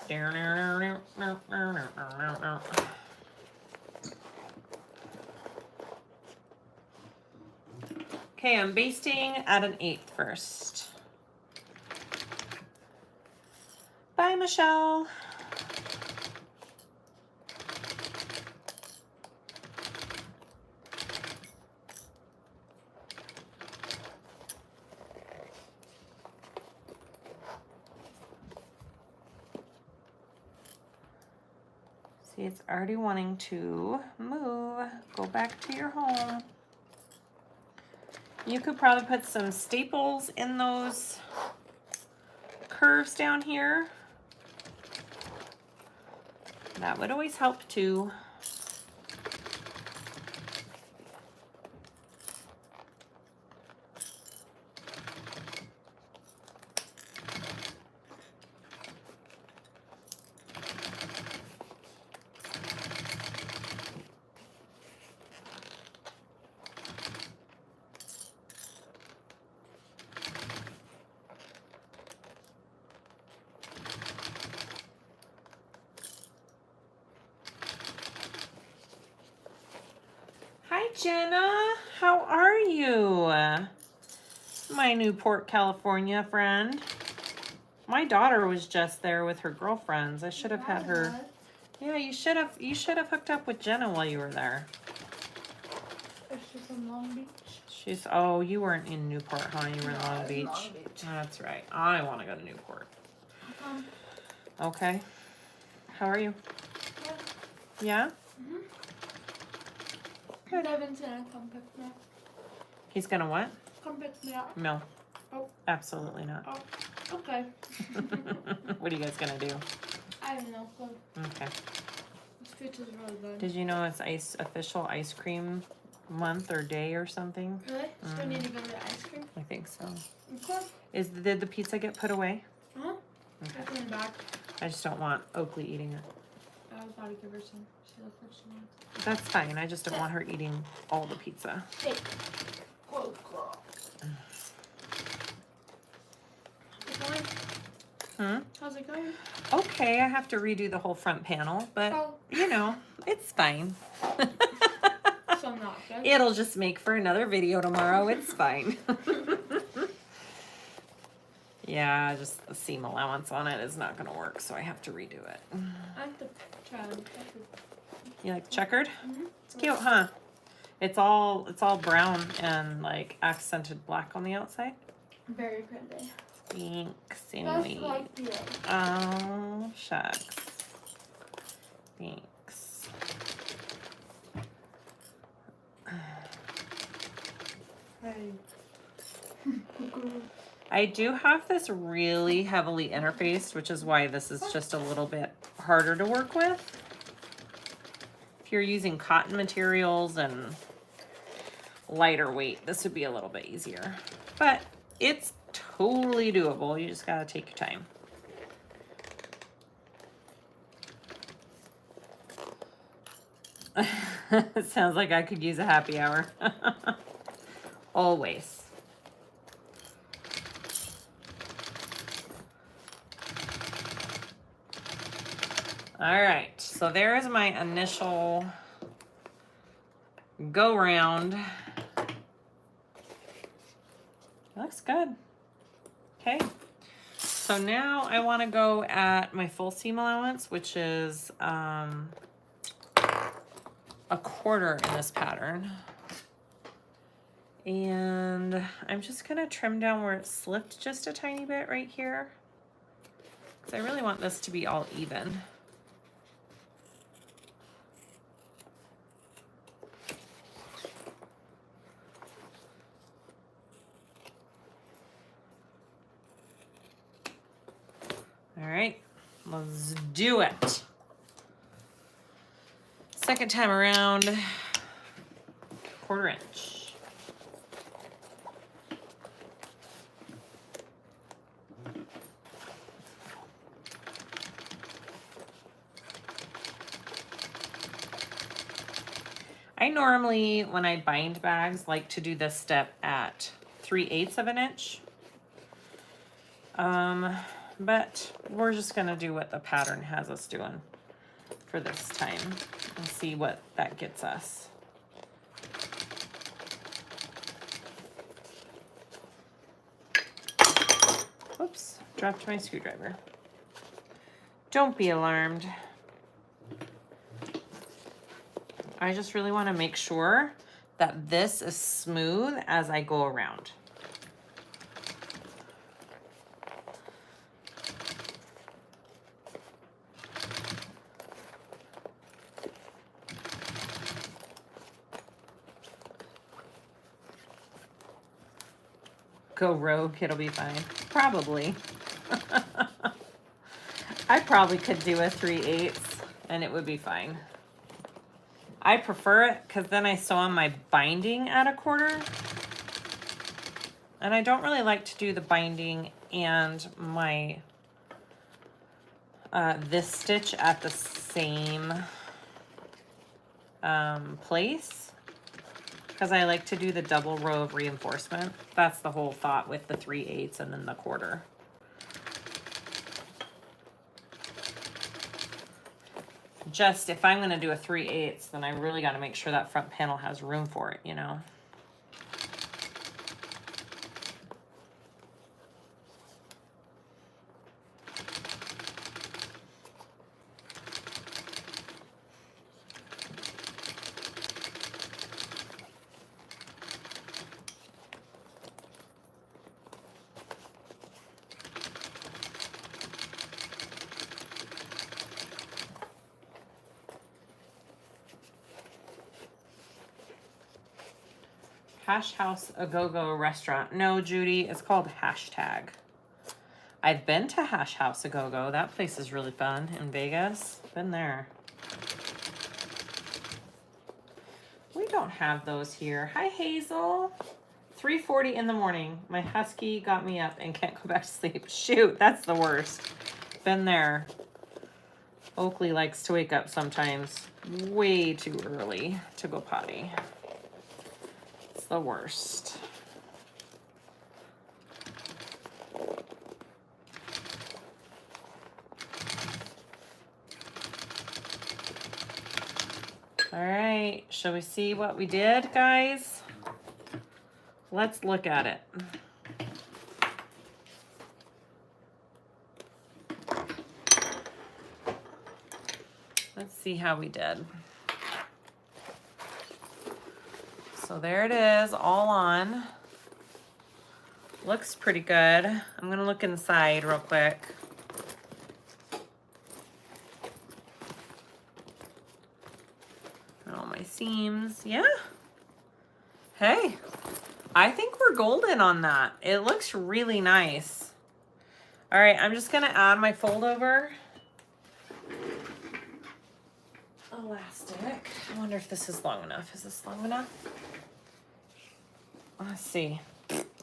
Okay, I'm basting at an 1/8 first. Bye, Michelle. See, it's already wanting to move. Go back to your home. You could probably put some staples in those curves down here. That would always help too. Hi, Jenna. How are you? My Newport, California friend. My daughter was just there with her girlfriends. I should have had her. Yeah, you should have hooked up with Jenna while you were there. Is she from in Long Beach. She's, oh, you weren't in Newport, huh? You were in No, Long I was Beach. in Long Beach. That's right. I want to go to Newport. Um, Okay. How are you? yeah. Yeah? Good. Devin's gonna come pick me up. He's gonna what? Come pick me up. No. Oh. Absolutely not. Oh, okay. What are you guys gonna do? I have no clue. Okay. This pizza's really good. Did you know it's official ice cream month or day or something? Really? So we need to go to the ice cream? I think so. Okay. Did the pizza get put away? Uh-huh. Okay. It's in the back. I just don't want Oakley eating it. I was about to give her some. She looks like she wants. That's fine. I just don't want her eating all the pizza. Hey. Whoa, girl. How's it going? How's it going? Okay, I have to redo the whole front panel, but you know, it's fine. So not good. It'll just make for another video tomorrow. It's fine. Yeah, just the seam allowance on it is not going to work, so I have to redo it. I have to try and You like checkered? It's cute, huh? It's all brown and like accented black on the outside. Very pretty. Thanks, Just anyway. like you. Oh, shucks. Thanks. Hey. I do have this really heavily interfaced, which is why this is just a little bit harder to work with. If you're using cotton materials and lighter weight, this would be a little bit easier. But it's totally doable. You just gotta take your time. It sounds like I could use a happy hour. Always. All right, so there is my initial go round. Looks good. Okay, so now I want to go at my full seam allowance, which is a quarter in this pattern. And I'm just gonna trim down where it slipped just a tiny bit right here, because I really want this to be all even. All right, let's do it. Second time around, 1/4 inch. I normally, when I bind bags, like to do this step at 3/8 of an inch. But we're just gonna do what the pattern has us doing for this time and see what that gets us. Oops, dropped my screwdriver. Don't be alarmed. I just really want to make sure that this is smooth as I go around. Go rogue, it'll be fine. Probably. I probably could do a 3/8 and it would be fine. I prefer it because then I sew on my binding at 1/4. And I don't really like to do the binding and my this stitch at the same place, because I like to do the double row of reinforcement. That's the whole thought with the 3/8 and then the 1/4. Just if I'm going to do a 3/8, then I really got to make sure that front panel has room for it, you know. Hash House A Go-Go restaurant. No, Judy, it's called Hashtag. I've been to Hash House A Go-Go. That place is really fun in Vegas. Been there. We don't have those here. Hi, Hazel. 3:40 in the morning. My husky got me up and can't go back to sleep. Shoot, that's the worst. Been there. Oakley likes to wake up sometimes way too early to go potty. It's the worst. All right, shall we see what we did, guys? Let's look at it. Let's see how we did. So there it is, all on. Looks pretty good. I'm gonna look inside real quick. All my seams, yeah. Hey, I think we're golden on that. It looks really nice. All right, I'm just gonna add my fold over elastic. I wonder if this is long enough. Is this long enough? Let's see.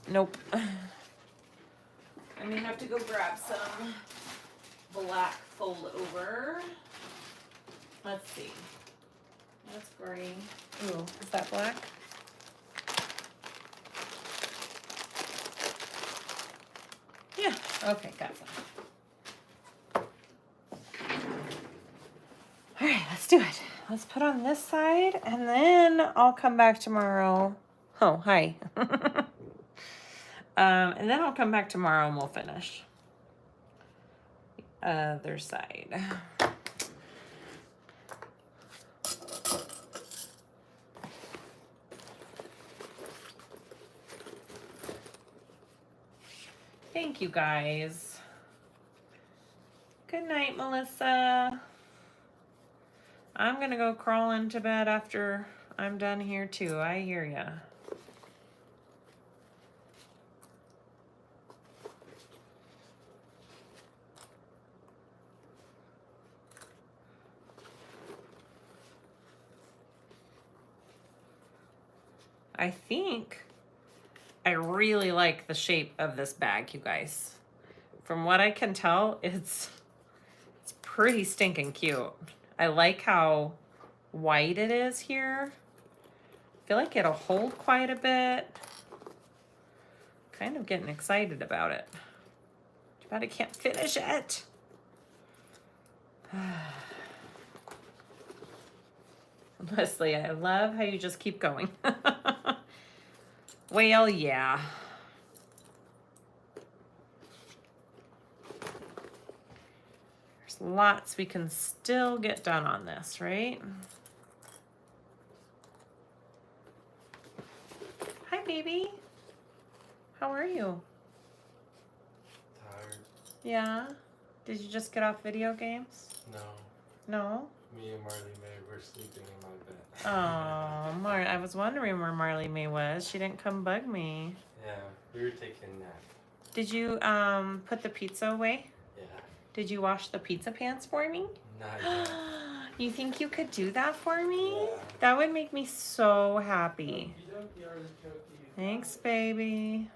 Nope. I may have to go grab some black fold over. Let's see. That's green. Ooh, is that black? Yeah, okay, got some. All right, let's do it. Let's put on this side and then I'll come back tomorrow. Oh, hi. And then I'll come back tomorrow and we'll finish. Other side. Thank you guys. Good night, Melissa. I'm gonna go crawl into bed after I'm done here too. I hear ya. I think I really like the shape of this bag, you guys. From what I can tell, it's pretty stinking cute. I like how wide it is here. I feel like it'll hold quite a bit. Kind of getting excited about it. Too bad I can't finish it. Leslie, I love how you just keep going. Well, yeah. There's lots we can still get done on this, right? Hi, baby. How are you? Tired. Yeah? Did you just get off video games? No. No? Me and Marley May were sleeping in my bed. Oh, I was wondering where Marley May was. She didn't come bug me. Yeah, we were taking a nap. Did you put the pizza away? Yeah. Did you wash the pizza pans for me? Not yet. You think you could do that for me? Yeah. That would make me so happy. Thanks, baby.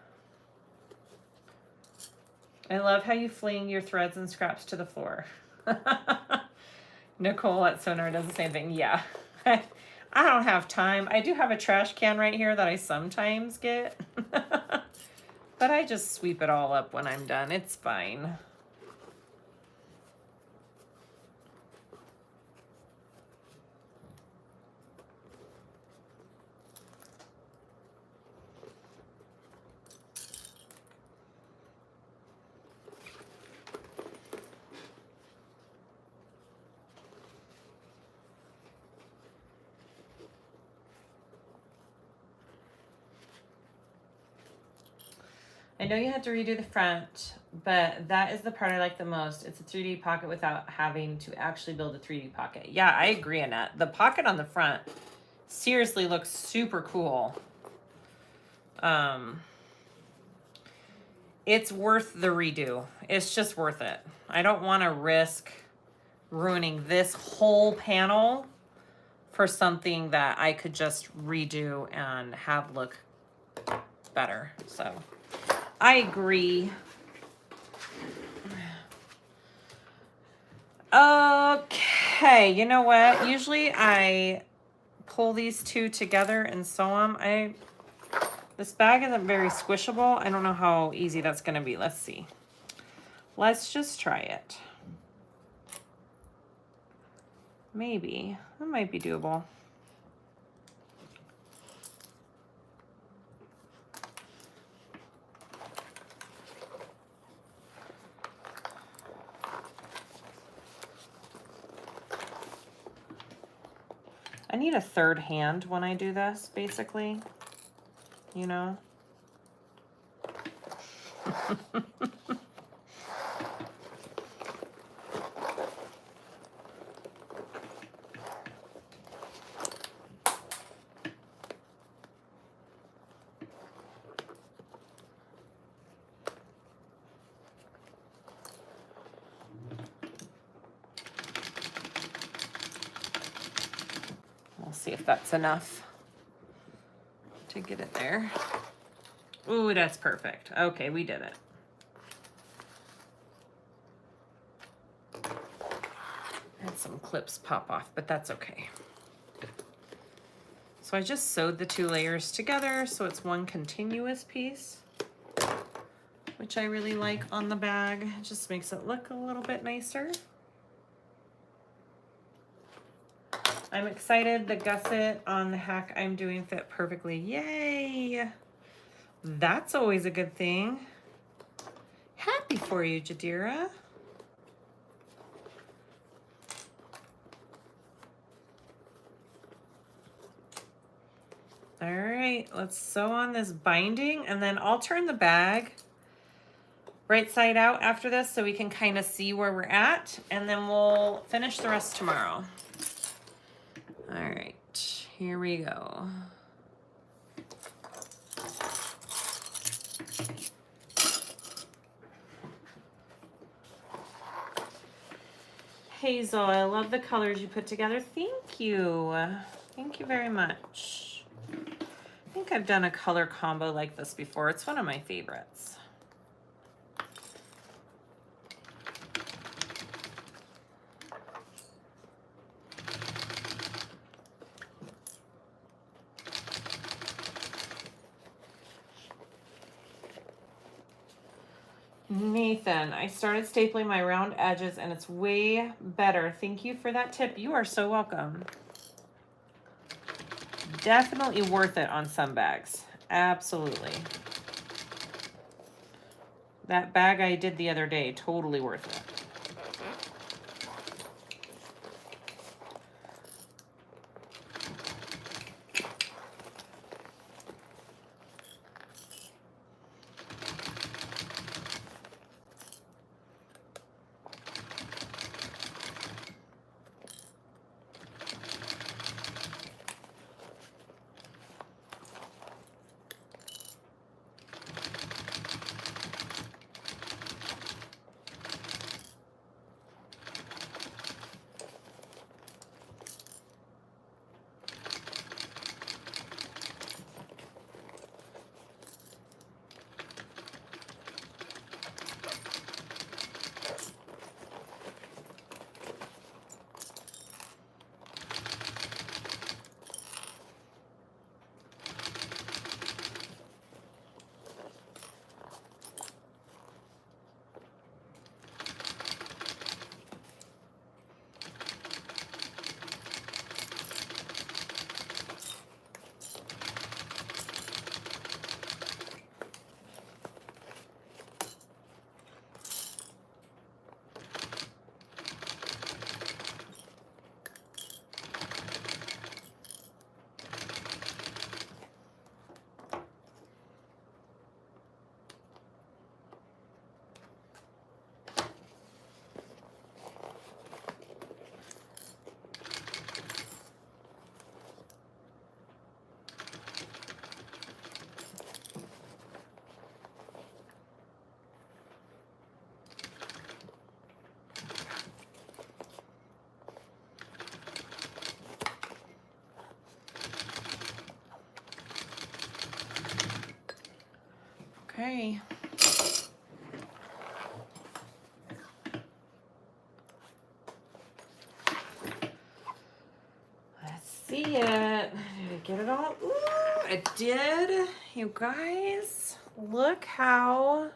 I love how you fling your threads and scraps to the floor. Nicole at Sonar does the same thing. Yeah. I don't have time. I do have a trash can right here that I sometimes get. But I just sweep it all up when I'm done. It's fine. I know you had to redo the front, but that is the part I like the most. It's a 3D pocket without having to actually build a 3D pocket. Yeah, I agree, Annette. The pocket on the front seriously looks super cool. It's worth the redo. It's just worth it. I don't want to risk ruining this whole panel for something that I could just redo and have look better. So I agree. Okay, you know what? Usually I pull these two together and sew them. This bag isn't very squishable. I don't know how easy that's gonna be. Let's see. Let's just try it. Maybe. That might be doable. I need a third hand when I do this, basically. You know? We'll see if that's enough to get it there. Ooh, that's perfect. Okay, we did it. Had some clips pop off, but that's okay. So I just sewed the two layers together so it's one continuous piece, which I really like on the bag. It just makes it look a little bit nicer. I'm excited. The gusset on the hack I'm doing fit perfectly. Yay! That's always a good thing. Happy for you, Jadira. All right, let's sew on this binding, and then I'll turn the bag right side out after this so we can kind of see where we're at, and then we'll finish the rest tomorrow. All right, here we go. Hazel, I love the colors you put together. Thank you. Thank you very much. I think I've done a color combo like this before. It's one of my favorites. Nathan, I started stapling my round edges and it's way better. Thank you for that tip. You are so welcome. Definitely worth it on some bags. Absolutely. That bag I did the other day, totally worth it. Okay. Let's see it. Did I get it all? Ooh, I did. You guys, look how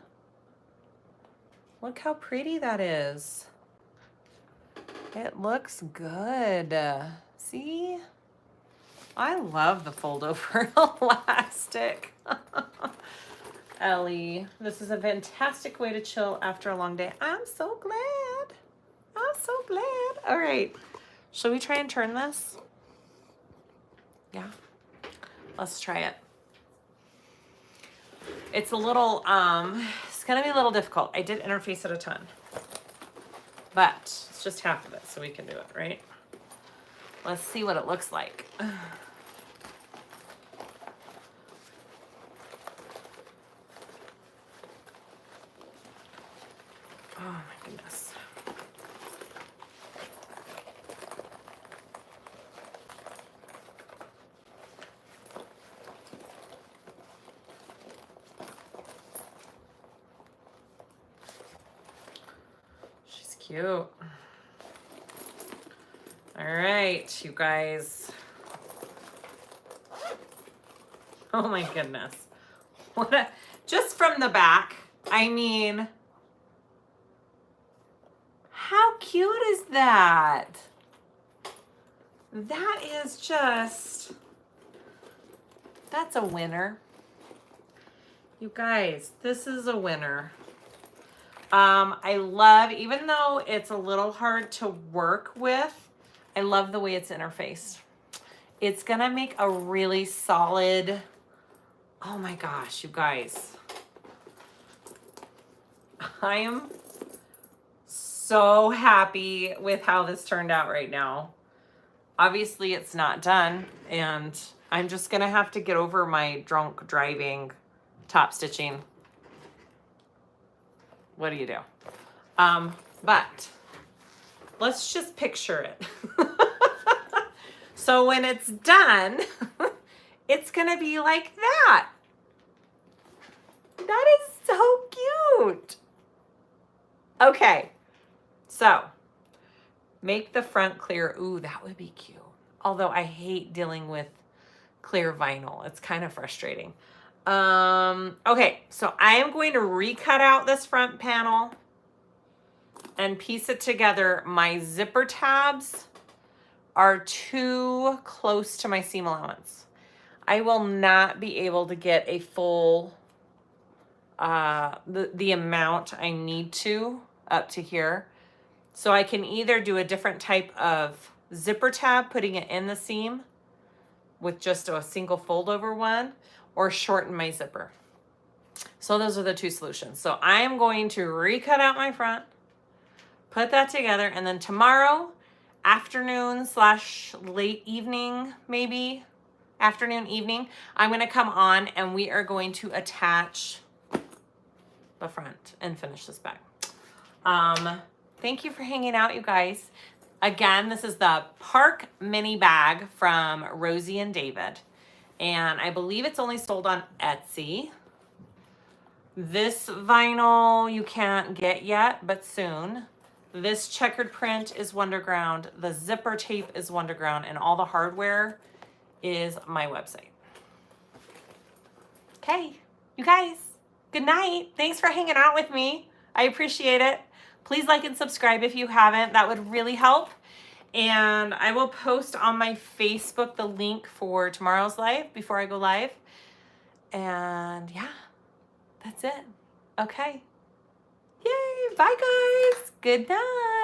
pretty that is. It looks good. See? I love the fold over elastic. Ellie, this is a fantastic way to chill after a long day. I'm so glad. I'm so glad. All right. Shall we try and turn this? Yeah. Let's try it. It's a little, it's gonna be a little difficult. I did interface it a ton, but it's just half of it, so we can do it, right? Let's see what it looks like. Oh my goodness. She's cute. All right, you guys. Oh my goodness. What a, just from the back, I mean, how cute is that? That is just, that's a winner. You guys, this is a winner. I love, even though it's a little hard to work with, I love the way it's interfaced. It's gonna make a really solid, oh my gosh, you guys. I am so happy with how this turned out right now. Obviously it's not done, and I'm just gonna have to get over my drunk driving top stitching. What do you do? But let's just picture it. So when it's done, it's gonna be like that. That is so cute. Okay, so make the front clear. Ooh, that would be cute. Although I hate dealing with clear vinyl. It's kind of frustrating. Okay, so I am going to recut out this front panel and piece it together. My zipper tabs are too close to my seam allowance. I will not be able to get a full, the amount I need to up to here. So I can either do a different type of zipper tab, putting it in the seam with just a single fold over one, or shorten my zipper. So those are the two solutions. So I'm going to recut out my front, put that together, and then tomorrow, afternoon / late evening, maybe afternoon, evening, I'm gonna come on and we are going to attach the front and finish this bag. Thank you for hanging out, you guys. Again, this is the Park mini bag from Rosie and David. And I believe it's only sold on Etsy. This vinyl you can't get yet, but soon. This checkered print is Wonderground. The zipper tape is Wonderground, and all the hardware is my website. Okay, you guys, good night. Thanks for hanging out with me. I appreciate it. Please like and subscribe if you haven't. That would really help. And I will post on my Facebook the link for tomorrow's live before I go live. And yeah, that's it. Okay. Yay. Bye, guys. Good night.